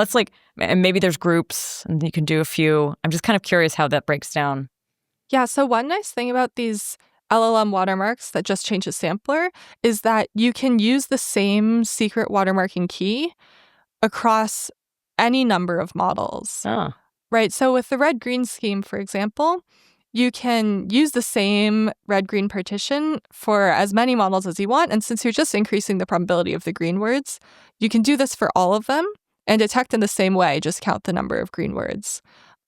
and maybe there's groups and you can do a few. I'm just kind of curious how that breaks down. Yeah, so one nice thing about these LLM watermarks that just change the sampler is that you can use the same secret watermarking key across any number of models. Oh. Right, so with the red-green scheme, for example, you can use the same red-green partition for as many models as you want, and since you're just increasing the probability of the green words, you can do this for all of them and detect in the same way, just count the number of green words.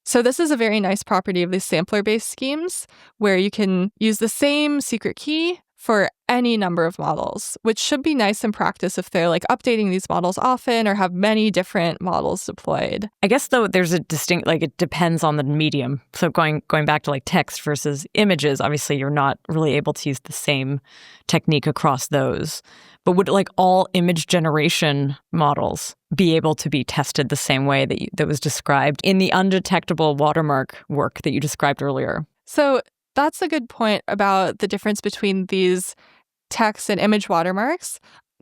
So this is a very nice property of these sampler-based schemes, where you can use the same secret key for any number of models, which should be nice in practice if they're updating these models often or have many different models deployed. I guess, though, there's a distinct, it depends on the medium. So going back to text versus images, obviously you're not really able to use the same technique across those. But would all image generation models be able to be tested the same way that was described in the undetectable watermark work that you described earlier? So that's a good point about the difference between these text and image watermarks.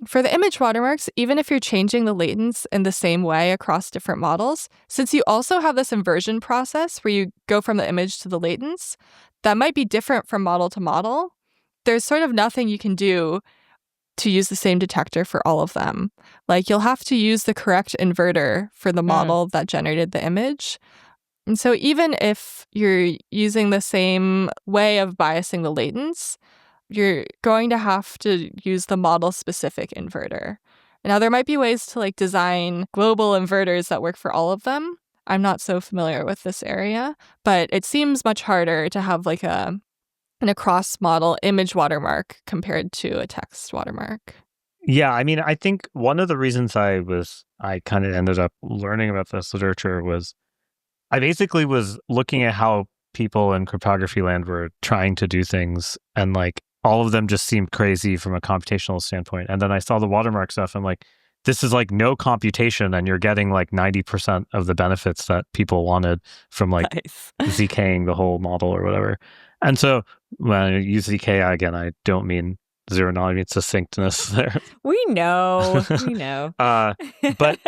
For the image watermarks, even if you're changing the latents in the same way across different models, since you also have this inversion process where you go from the image to the latents, that might be different from model to model. There's sort of nothing you can do to use the same detector for all of them. You'll have to use the correct inverter for the model that generated the image. And so even if you're using the same way of biasing the latents, you're going to have to use the model-specific inverter. Now, there might be ways to design global inverters that work for all of them. I'm not so familiar with this area, but it seems much harder to have an across-model image watermark compared to a text watermark. Yeah, I mean, I think one of the reasons I kind of ended up learning about this literature was I basically was looking at how people in cryptography land were trying to do things, and all of them just seemed crazy from a computational standpoint. And then I saw the watermark stuff. I'm like, this is no computation, and you're getting 90% of the benefits that people wanted from Nice. ZKing the whole model or whatever. And so when I use ZK, again, I don't mean zero knowledge, I mean succinctness there. We know. But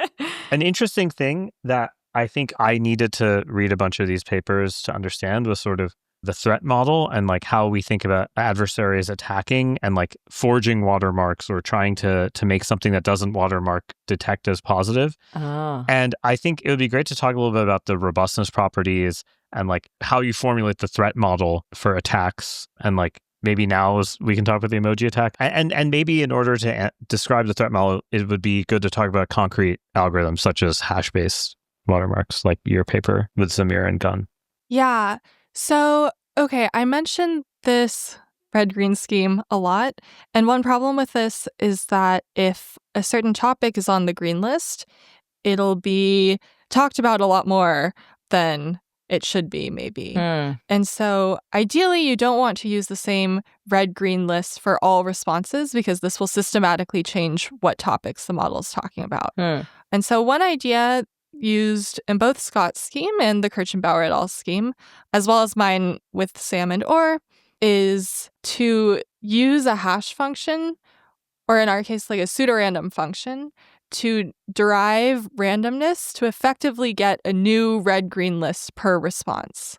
an interesting thing that I think I needed to read a bunch of these papers to understand was sort of the threat model and how we think about adversaries attacking and forging watermarks or trying to make something that doesn't watermark detect as positive. Oh. And I think it would be great to talk a little bit about the robustness properties and how you formulate the threat model for attacks. And maybe now we can talk about the emoji attack. And maybe in order to describe the threat model, it would be good to talk about concrete algorithms such as hash-based watermarks, like your paper with Zamir and Gunn. Yeah. So, okay, I mentioned this red-green scheme a lot. And one problem with this is that if a certain topic is on the green list, it'll be talked about a lot more than it should be, maybe. And so ideally, you don't want to use the same red-green list for all responses because this will systematically change what topics the model is talking about. And so one idea used in both Scott's scheme and the Kirchenbauer et al. Scheme, as well as mine with Sam and Orr, is to use a hash function, or in our case, a pseudorandom function, to derive randomness to effectively get a new red-green list per response.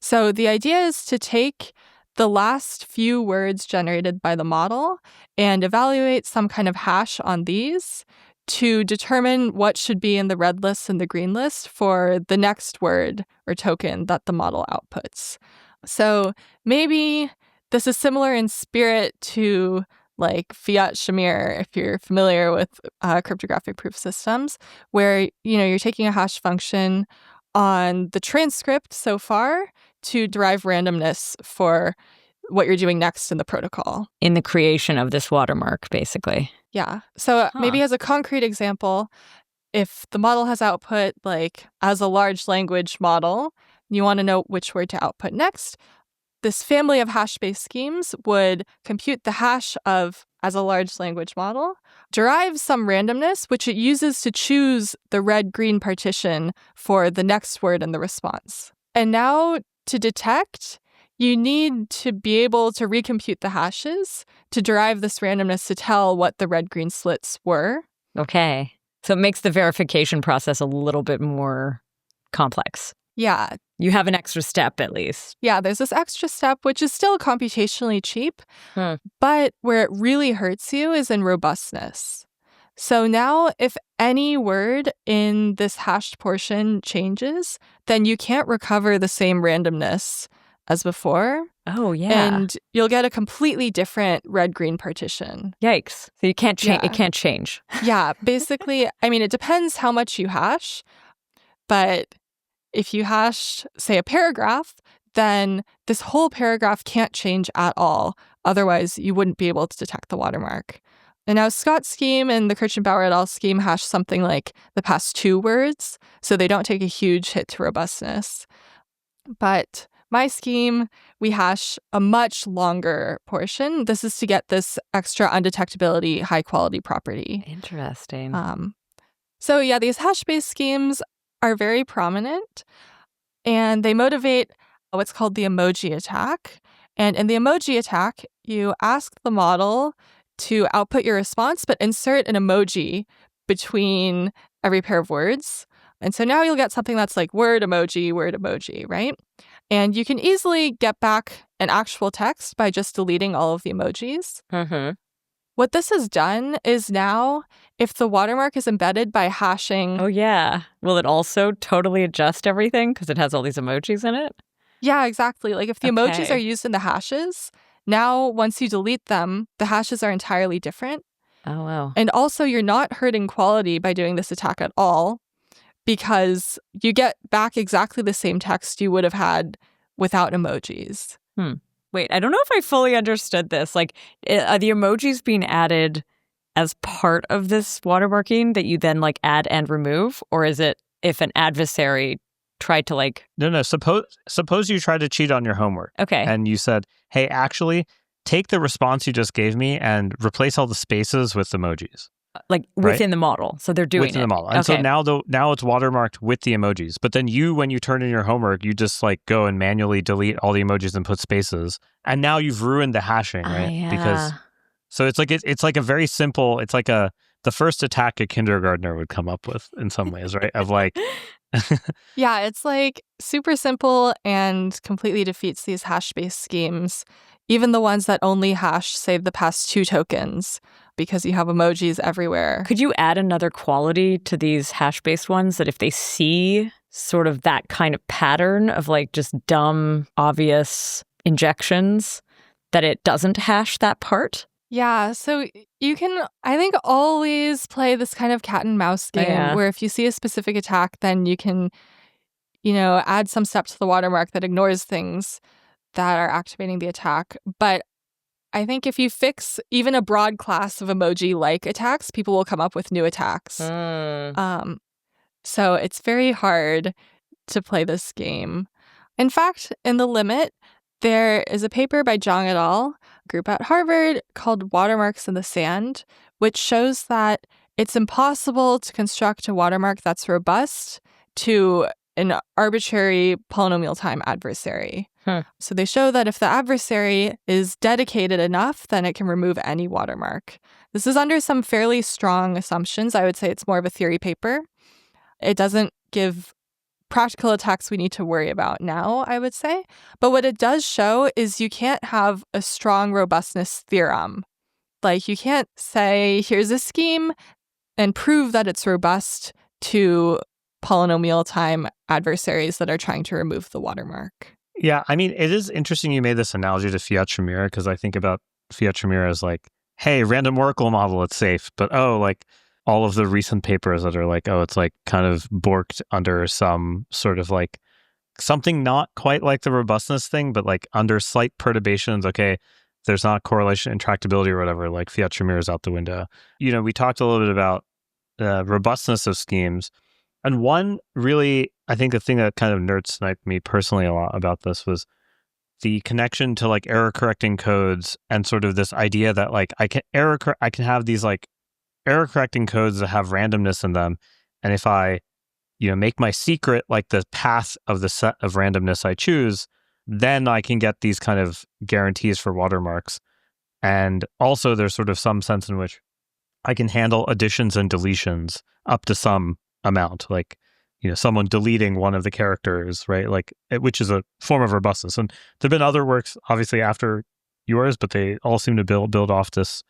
So the idea is to take the last few words generated by the model and evaluate some kind of hash on these to determine what should be in the red list and the green list for the next word or token that the model outputs. So maybe this is similar in spirit to fiat Shamir, if you're familiar with cryptographic proof systems, where you're taking a hash function on the transcript so far to derive randomness for what you're doing next in the protocol. In the creation of this watermark, basically. Yeah. So maybe as a concrete example, if the model has output as a large language model, you want to know which word to output next, this family of hash-based schemes would compute the hash of as a large language model, derive some randomness, which it uses to choose the red-green partition for the next word in the response. And now to detect, you need to be able to recompute the hashes to derive this randomness to tell what the red-green slits were. Okay. So it makes the verification process a little bit more complex. Yeah. You have an extra step at least. Yeah, there's this extra step, which is still computationally cheap, Hmm. but where it really hurts you is in robustness. So now if any word in this hashed portion changes, then you can't recover the same randomness as before. Oh, yeah. And you'll get a completely different red-green partition. Yikes. So you can't change. Yeah. It can't change. Yeah, basically, I mean, it depends how much you hash, but if you hash, say, a paragraph, then this whole paragraph can't change at all. Otherwise, you wouldn't be able to detect the watermark. And now Scott's scheme and the Kirchenbauer et al. Scheme hash something like the past 2 words, so they don't take a huge hit to robustness. But my scheme, we hash a much longer portion. This is to get this extra undetectability high-quality property. Interesting. So yeah, these hash-based schemes are very prominent, and they motivate what's called the emoji attack. And in the emoji attack, you ask the model to output your response, but insert an emoji between every pair of words. And so now you'll get something that's like word emoji, right? And you can easily get back an actual text by just deleting all of the emojis. Mm-hmm. What this has done is now, if the watermark is embedded by hashing... Oh, yeah. Will it also totally adjust everything because it has all these emojis in it? Yeah, exactly. Like if the emojis are used in the hashes, now once you delete them, the hashes are entirely different. Oh, wow. And also, you're not hurting quality by doing this attack at all because you get back exactly the same text you would have had without emojis. Wait, I don't know if I fully understood this. Like, are the emojis being added as part of this watermarking that you then like add and remove? Or is it if an adversary tried to like... No. Suppose you tried to cheat on your homework. Okay. And you said, hey, actually, take the response you just gave me and replace all the spaces with emojis. Like within the model. So they're doing within it. the model. And so now it's watermarked with the emojis. But then when you turn in your homework, you just like go and manually delete all the emojis and put spaces. And now you've ruined the hashing, right? Yeah. Because so it's like a very simple, it's like the first attack a kindergartner would come up with in some ways, right? Of like Yeah, it's like super simple and completely defeats these hash-based schemes, even the ones that only hash, say, the past 2 tokens, because you have emojis everywhere. Could you add another quality to these hash-based ones that if they see sort of that kind of pattern of like just dumb, obvious injections, that it doesn't hash that part? Yeah, so you can, I think, always play this kind of cat and mouse game where if you see a specific attack, then you can, add some step to the watermark that ignores things that are activating the attack. But I think if you fix even a broad class of emoji-like attacks, people will come up with new attacks. So it's very hard to play this game. In fact, in the limit, there is a paper by Zhang et al., group at Harvard, called Watermarks in the Sand, which shows that it's impossible to construct a watermark that's robust to an arbitrary polynomial time adversary. So they show that if the adversary is dedicated enough, then it can remove any watermark. This is under some fairly strong assumptions. I would say it's more of a theory paper. It doesn't give practical attacks we need to worry about now, I would say. But what it does show is you can't have a strong robustness theorem. Like you can't say, here's a scheme and prove that it's robust to polynomial time adversaries that are trying to remove the watermark. Yeah, I mean, it is interesting you made this analogy to Fiat-Shamir because I think about Fiat-Shamir as like, hey, random oracle model, it's safe. But like all of the recent papers that are like, it's like kind of borked under some sort of like something not quite like the robustness thing, but like under slight perturbations. Okay, there's not correlation, intractability or whatever, like Fiat-Shamir is out the window. We talked a little bit about robustness of schemes. And one really, I think the thing that kind of nerd-sniped me personally a lot about this was the connection to like error correcting codes and sort of this idea that like I can have these like error correcting codes that have randomness in them. And if I, make my secret like the path of the set of randomness I choose, then I can get these kind of guarantees for watermarks. And also there's sort of some sense in which I can handle additions and deletions up to some amount, like, someone deleting one of the characters, right? Like, which is a form of robustness. And there've been other works, obviously, after yours, but they all seem to build off this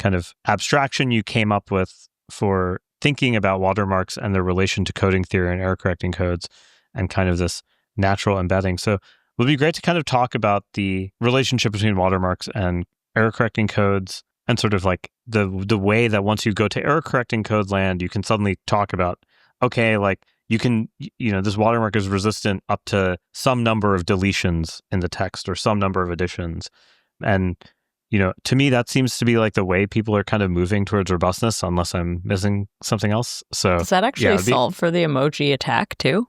kind of abstraction you came up with for thinking about watermarks and their relation to coding theory and error correcting codes, and kind of this natural embedding. So it would be great to kind of talk about the relationship between watermarks and error correcting codes, and sort of like the way that once you go to error correcting code land, you can suddenly talk about, okay, like you can, this watermark is resistant up to some number of deletions in the text or some number of additions. And, to me, that seems to be like the way people are kind of moving towards robustness, unless I'm missing something else. So does that actually solve for the emoji attack too?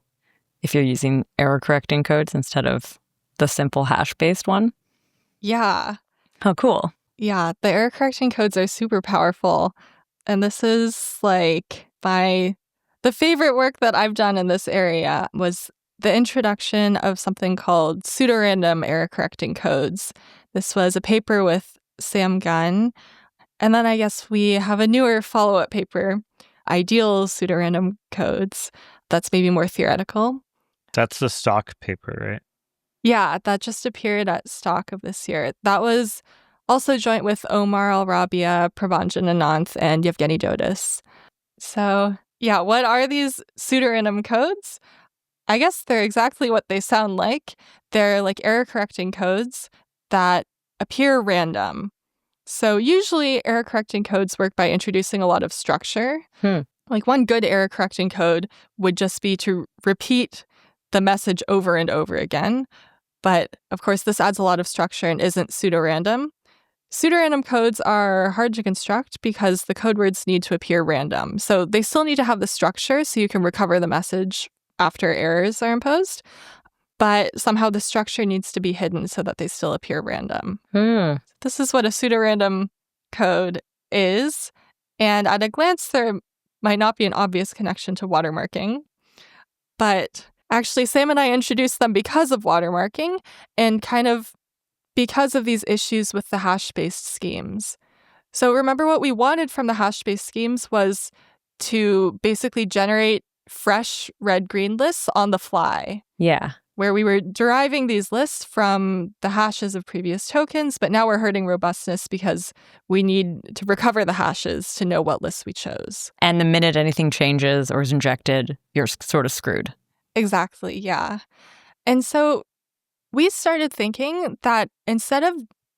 If you're using error correcting codes instead of the simple hash-based one? Yeah. Oh, cool. Yeah, the error correcting codes are super powerful. And this is like the favorite work that I've done in this area was the introduction of something called pseudorandom error correcting codes. This was a paper with Sam Gunn. And then I guess we have a newer follow-up paper, Ideal Pseudorandom Codes. That's maybe more theoretical. That's the stock paper, right? Yeah, that just appeared at Stock of this year. That was also joint with Omar Al-Rabia, Prabhanjan Ananth, and Yevgeny Dodis. So, yeah, what are these pseudorandom codes? I guess they're exactly what they sound like. They're like error-correcting codes that appear random. So usually error-correcting codes work by introducing a lot of structure. Like one good error-correcting code would just be to repeat the message over and over again. But, of course, this adds a lot of structure and isn't pseudorandom. Pseudorandom codes are hard to construct because the code words need to appear random. So they still need to have the structure so you can recover the message after errors are imposed. But somehow the structure needs to be hidden so that they still appear random. This is what a pseudorandom code is. And at a glance, there might not be an obvious connection to watermarking. But actually, Sam and I introduced them because of watermarking and kind of because of these issues with the hash-based schemes. So remember, what we wanted from the hash-based schemes was to basically generate fresh red-green lists on the fly. Yeah. Where we were deriving these lists from the hashes of previous tokens, but now we're hurting robustness because we need to recover the hashes to know what lists we chose. And the minute anything changes or is injected, you're sort of screwed. Exactly, yeah. And so we started thinking that instead of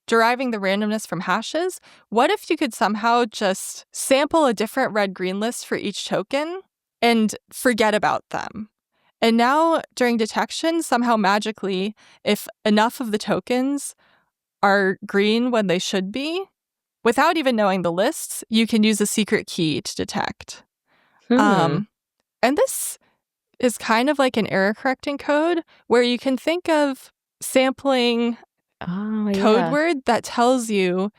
deriving the randomness from hashes, what if you could somehow just sample a different red-green list for each token and forget about them? And now, during detection, somehow magically, if enough of the tokens are green when they should be, without even knowing the lists, you can use a secret key to detect. And this is kind of like an error-correcting code where you can think of sampling code word that tells you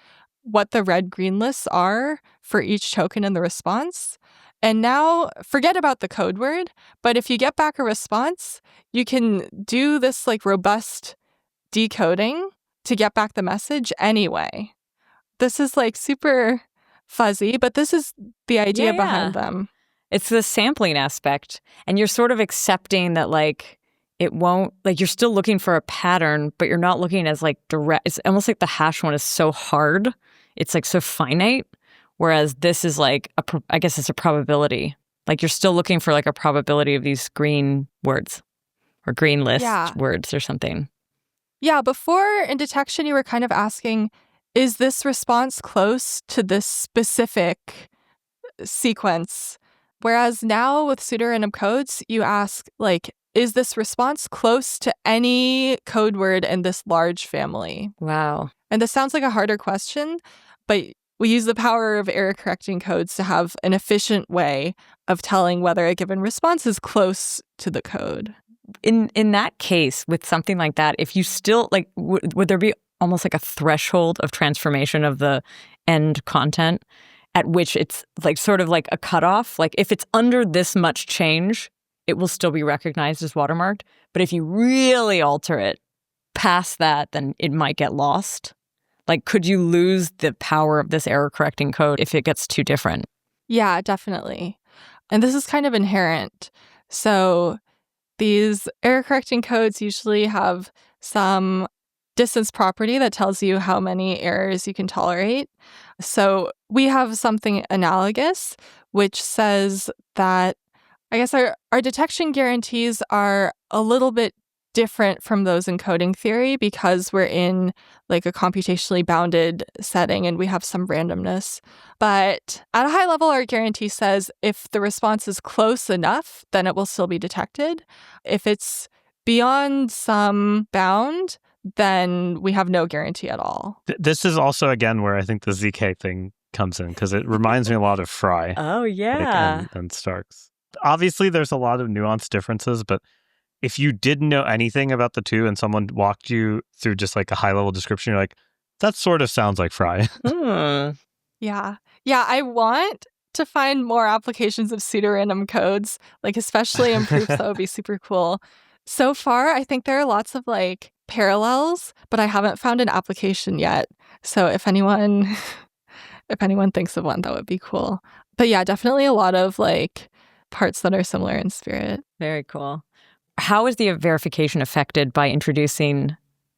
what the red-green lists are for each token in the response. And now, forget about the code word, but if you get back a response, you can do this like robust decoding to get back the message anyway. This is like super fuzzy, but this is the idea behind them. It's the sampling aspect, and you're sort of accepting that like it won't, like you're still looking for a pattern, but you're not looking as like direct. It's almost like the hash one is so hard. It's like so finite. Whereas this is like, I guess it's a probability. Like you're still looking for like a probability of these green words or green list words or something. Yeah, before in detection, you were kind of asking, is this response close to this specific sequence? Whereas now with pseudorandom codes, you ask, like, is this response close to any code word in this large family? Wow. And this sounds like a harder question, but we use the power of error correcting codes to have an efficient way of telling whether a given response is close to the code. In that case, with something like that, if you still, like, would there be almost like a threshold of transformation of the end content at which it's like sort of like a cutoff? Like if it's under this much change, it will still be recognized as watermarked. But if you really alter it, past that, then it might get lost? Like, could you lose the power of this error correcting code if it gets too different? Yeah, definitely. And this is kind of inherent. So these error correcting codes usually have some distance property that tells you how many errors you can tolerate. So we have something analogous, which says that I guess our detection guarantees are a little bit different from those in coding theory because we're in like a computationally bounded setting and we have some randomness. But at a high level, our guarantee says if the response is close enough, then it will still be detected. If it's beyond some bound, then we have no guarantee at all. This is also, again, where I think the ZK thing comes in, because it reminds me a lot of Fry. Oh, yeah. And Starks. Obviously, there's a lot of nuanced differences, but if you didn't know anything about the two and someone walked you through just like a high-level description, you're like, that sort of sounds like Fry. Yeah. Yeah, I want to find more applications of pseudorandom codes, like especially in proofs. That would be super cool. So far, I think there are lots of like parallels, but I haven't found an application yet. So if anyone thinks of one, that would be cool. But yeah, definitely a lot of like parts that are similar in spirit. Very cool. How is the verification affected by introducing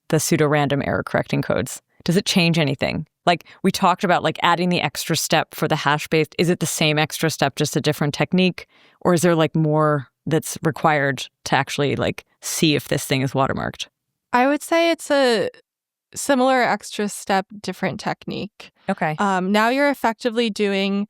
the pseudo-random error correcting codes? Does it change anything? Like we talked about, like adding the extra step for the hash-based. Is it the same extra step, just a different technique? Or is there like more that's required to actually like see if this thing is watermarked? I would say it's a similar extra step, different technique. Okay. Now you're effectively doing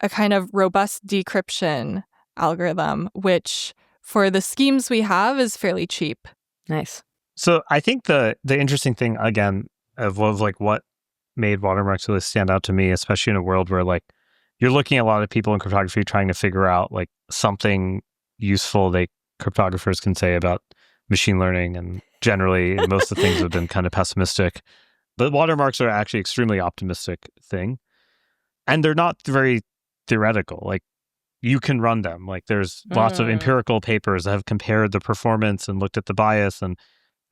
a kind of robust decryption algorithm, which for the schemes we have is fairly cheap. Nice. So I think the interesting thing, again, of like what made watermarks really stand out to me, especially in a world where like you're looking at a lot of people in cryptography trying to figure out like something useful cryptographers can say about machine learning, and generally most of the things have been kind of pessimistic. But watermarks are actually extremely optimistic thing. And they're not very theoretical. Like you can run them. Like there's lots of empirical papers that have compared the performance and looked at the bias, and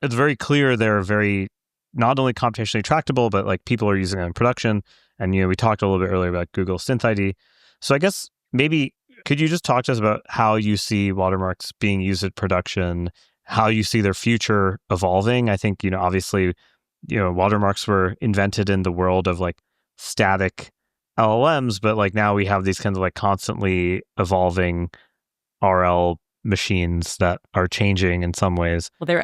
it's very clear they're very not only computationally tractable, but like people are using them in production. And we talked a little bit earlier about Google Synth ID. So I guess maybe could you just talk to us about how you see watermarks being used in production, how you see their future evolving? I think obviously watermarks were invented in the world of like static LLMs, but like now we have these kinds of like constantly evolving RL machines that are changing in some ways. Well, they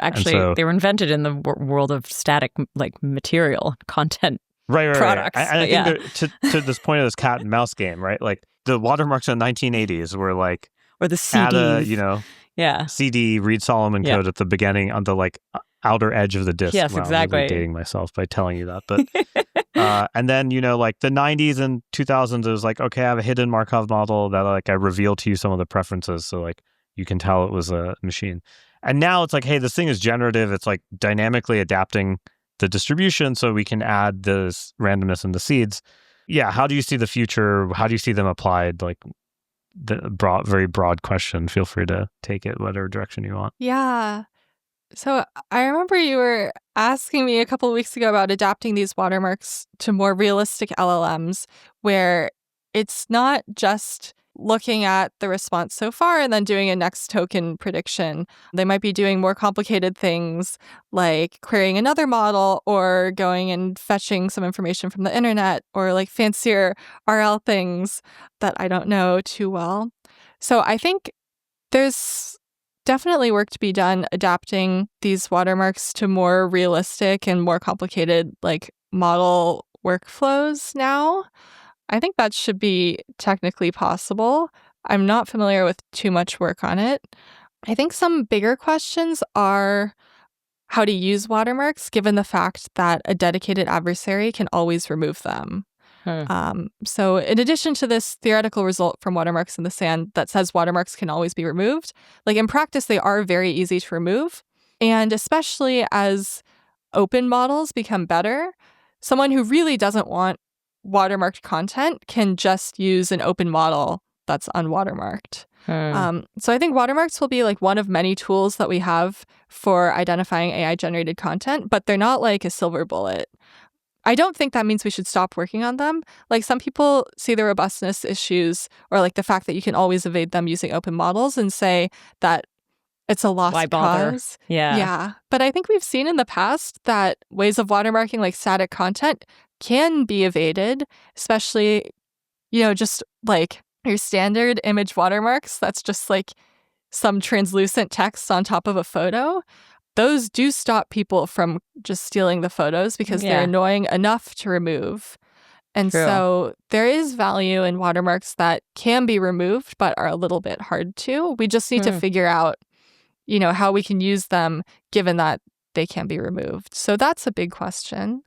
were invented in the world of static like material content products. Right. I think to this point of this cat and mouse game, right? Like the watermarks in the 1980s were like, or the CD, CD Reed Solomon code at the beginning on the like outer edge of the disk. Yes, wow, exactly. I'm really dating myself by telling you that, but and then like the 90s and 2000s, it was like, okay, I have a hidden Markov model that like I reveal to you some of the preferences, so like you can tell it was a machine. And now it's like, hey, this thing is generative. It's like dynamically adapting the distribution so we can add this randomness in the seeds. Yeah, how do you see the future? How do you see them applied? Like the very broad question. Feel free to take it whatever direction you want. Yeah. So I remember you were asking me a couple of weeks ago about adapting these watermarks to more realistic LLMs, where it's not just looking at the response so far and then doing a next token prediction. They might be doing more complicated things like querying another model or going and fetching some information from the internet, or like fancier RL things that I don't know too well. So I think there's definitely work to be done adapting these watermarks to more realistic and more complicated like model workflows now. I think that should be technically possible. I'm not familiar with too much work on it. I think some bigger questions are how to use watermarks given the fact that a dedicated adversary can always remove them. So in addition to this theoretical result from watermarks in the sand that says watermarks can always be removed, like in practice, they are very easy to remove. And especially as open models become better, someone who really doesn't want watermarked content can just use an open model that's unwatermarked. So I think watermarks will be like one of many tools that we have for identifying AI-generated content, but they're not like a silver bullet. I don't think that means we should stop working on them. Like some people see the robustness issues or like the fact that you can always evade them using open models and say that it's a lost Why bother? cause. Yeah. Yeah. But I think we've seen in the past that ways of watermarking like static content can be evaded, especially, just like your standard image watermarks. That's just like some translucent text on top of a photo. Those do stop people from just stealing the photos because they're annoying enough to remove. And so there is value in watermarks that can be removed but are a little bit hard to. We just need to figure out, how we can use them given that they can be removed. So that's a big question.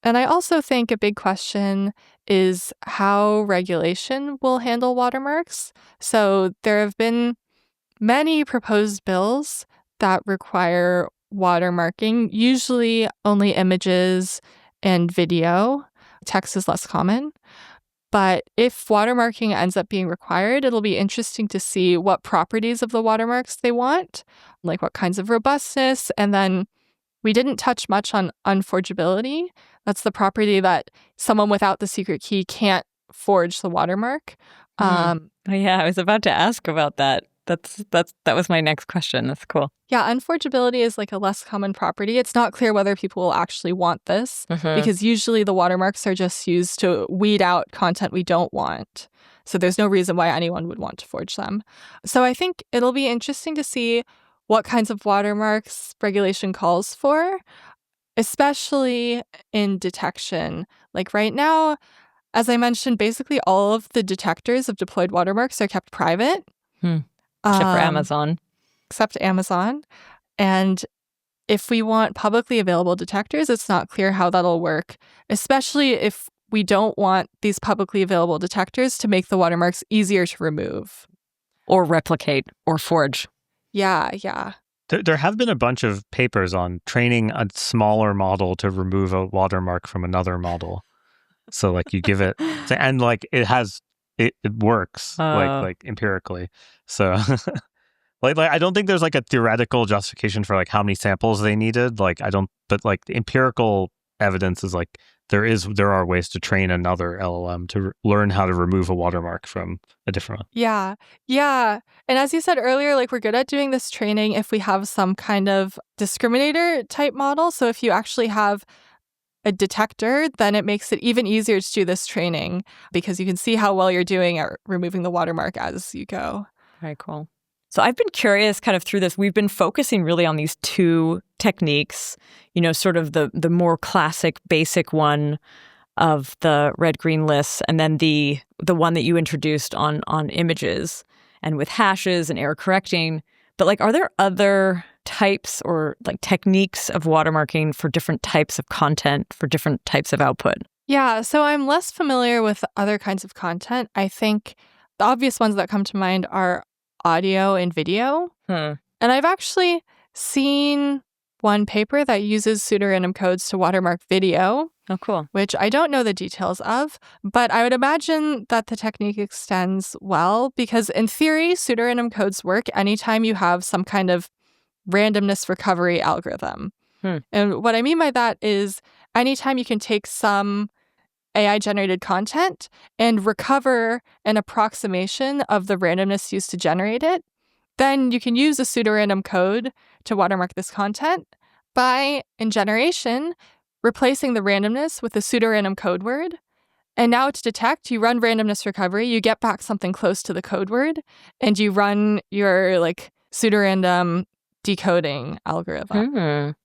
And I also think a big question is how regulation will handle watermarks. So there have been many proposed bills that require watermarking, usually only images and video. Text is less common. But if watermarking ends up being required, it'll be interesting to see what properties of the watermarks they want, like what kinds of robustness. And then we didn't touch much on unforgeability. That's the property that someone without the secret key can't forge the watermark. Oh, yeah, I was about to ask about that. That was my next question. That's cool. Yeah, unforgeability is like a less common property. It's not clear whether people will actually want this because usually the watermarks are just used to weed out content we don't want. So there's no reason why anyone would want to forge them. So I think it'll be interesting to see what kinds of watermarks regulation calls for, especially in detection. Like right now, as I mentioned, basically all of the detectors of deployed watermarks are kept private. Except for Amazon. Except Amazon. And if we want publicly available detectors, it's not clear how that'll work, especially if we don't want these publicly available detectors to make the watermarks easier to remove. Or replicate or forge. Yeah. There have been a bunch of papers on training a smaller model to remove a watermark from another model. So like you give it, and like it works like empirically. So like I don't think there's like a theoretical justification for like how many samples they needed. But like the empirical evidence is like there are ways to train another LLM to learn how to remove a watermark from a different one. Yeah. And as you said earlier, like we're good at doing this training if we have some kind of discriminator type model. So if you actually have a detector, then it makes it even easier to do this training because you can see how well you're doing at removing the watermark as you go. Very cool. So I've been curious kind of through this. We've been focusing really on these two techniques, sort of the more classic basic one of the red-green lists, and then the one that you introduced on images and with hashes and error correcting. But like, are there other types or like techniques of watermarking for different types of content, for different types of output? Yeah, so I'm less familiar with other kinds of content. I think the obvious ones that come to mind are audio and video. And I've actually seen one paper that uses pseudorandom codes to watermark video. Oh, cool. Which I don't know the details of, but I would imagine that the technique extends well because in theory, pseudorandom codes work anytime you have some kind of randomness recovery algorithm. And what I mean by that is anytime you can take some AI-generated content and recover an approximation of the randomness used to generate it, then you can use a pseudorandom code to watermark this content by, in generation, replacing the randomness with a pseudorandom code word. And now to detect, you run randomness recovery, you get back something close to the code word, and you run your like pseudorandom decoding algorithm.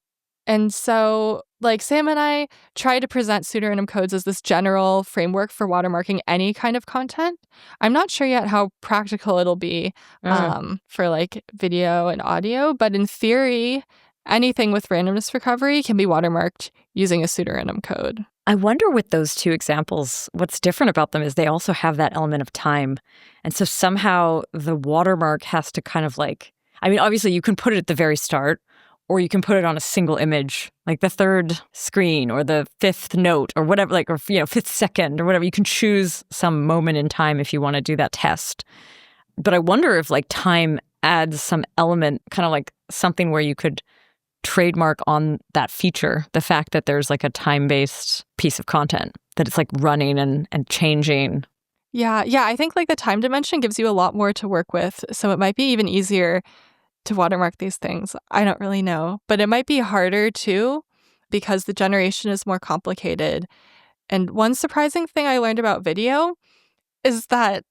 And so like Sam and I try to present pseudorandom codes as this general framework for watermarking any kind of content. I'm not sure yet how practical it'll be for like video and audio, but in theory, anything with randomness recovery can be watermarked using a pseudorandom code. I wonder with those two examples, what's different about them is they also have that element of time. And so somehow the watermark has to kind of like, I mean, obviously you can put it at the very start, or you can put it on a single image, like the third screen or the fifth note or whatever, like, or, fifth second or whatever. You can choose some moment in time if you want to do that test. But I wonder if like time adds some element, kind of like something where you could trademark on that feature, the fact that there's like a time-based piece of content, that it's like running and changing. Yeah, I think like the time dimension gives you a lot more to work with. So it might be even easier to watermark these things. I don't really know. But it might be harder too because the generation is more complicated. And one surprising thing I learned about video is that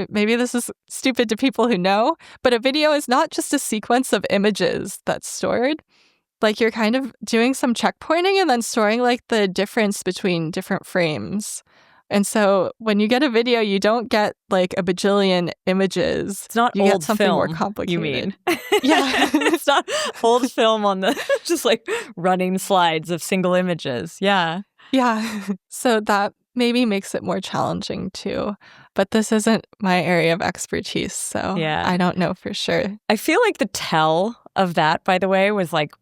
maybe this is stupid to people who know, but a video is not just a sequence of images that's stored. Like you're kind of doing some checkpointing and then storing like the difference between different frames. And so when you get a video, you don't get like a bajillion images. It's not you old get something film, more complicated. you mean? Yeah. It's not old film on the just like running slides of single images. Yeah. Yeah. So that maybe makes it more challenging too. But this isn't my area of expertise, so Yeah. I don't know for sure. I feel like the tell of that, by the way, was like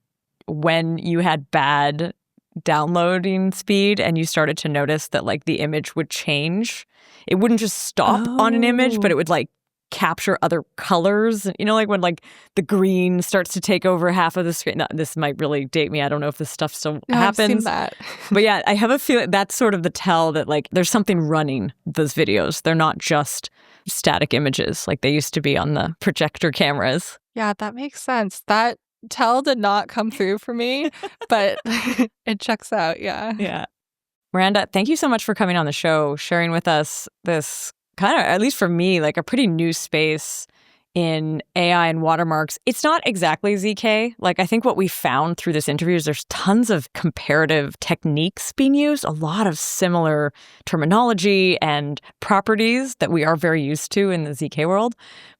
when you had bad downloading speed and you started to notice that like the image would change. It wouldn't just stop on an image, but it would like capture other colors. You know, like when like the green starts to take over half of the screen. Now, this might really date me. I don't know if this stuff still happens. I've seen that. But yeah, I have a feeling that's sort of the tell that like there's something running those videos. They're not just static images like they used to be on the projector cameras. Yeah, that makes sense. That tell did not come through for me, but it checks out. Yeah. Yeah. Miranda, thank you so much for coming on the show, sharing with us this kind of, at least for me, like a pretty new space in AI and watermarks. It's not exactly ZK. Like I think what we found through this interview is there's tons of comparative techniques being used, a lot of similar terminology and properties that we are very used to in the ZK world.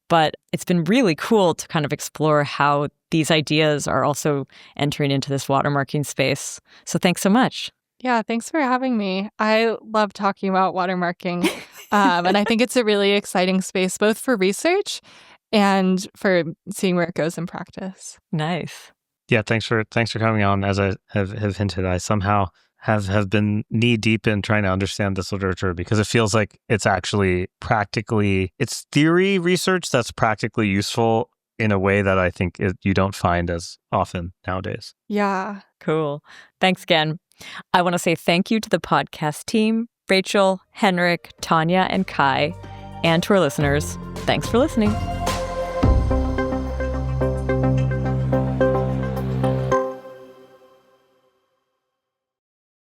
But it's been really cool to kind of explore how these ideas are also entering into this watermarking space. So thanks so much. Yeah, thanks for having me. I love talking about watermarking. And I think it's a really exciting space, both for research and for seeing where it goes in practice. Nice. Yeah, thanks for coming on. As I have hinted, I somehow have been knee deep in trying to understand this literature because it feels like it's actually it's theory research that's practically useful in a way that I think you don't find as often nowadays. Yeah. Cool. Thanks again. I want to say thank you to the podcast team, Rachel, Henrik, Tanya, and Kai, and to our listeners. Thanks for listening.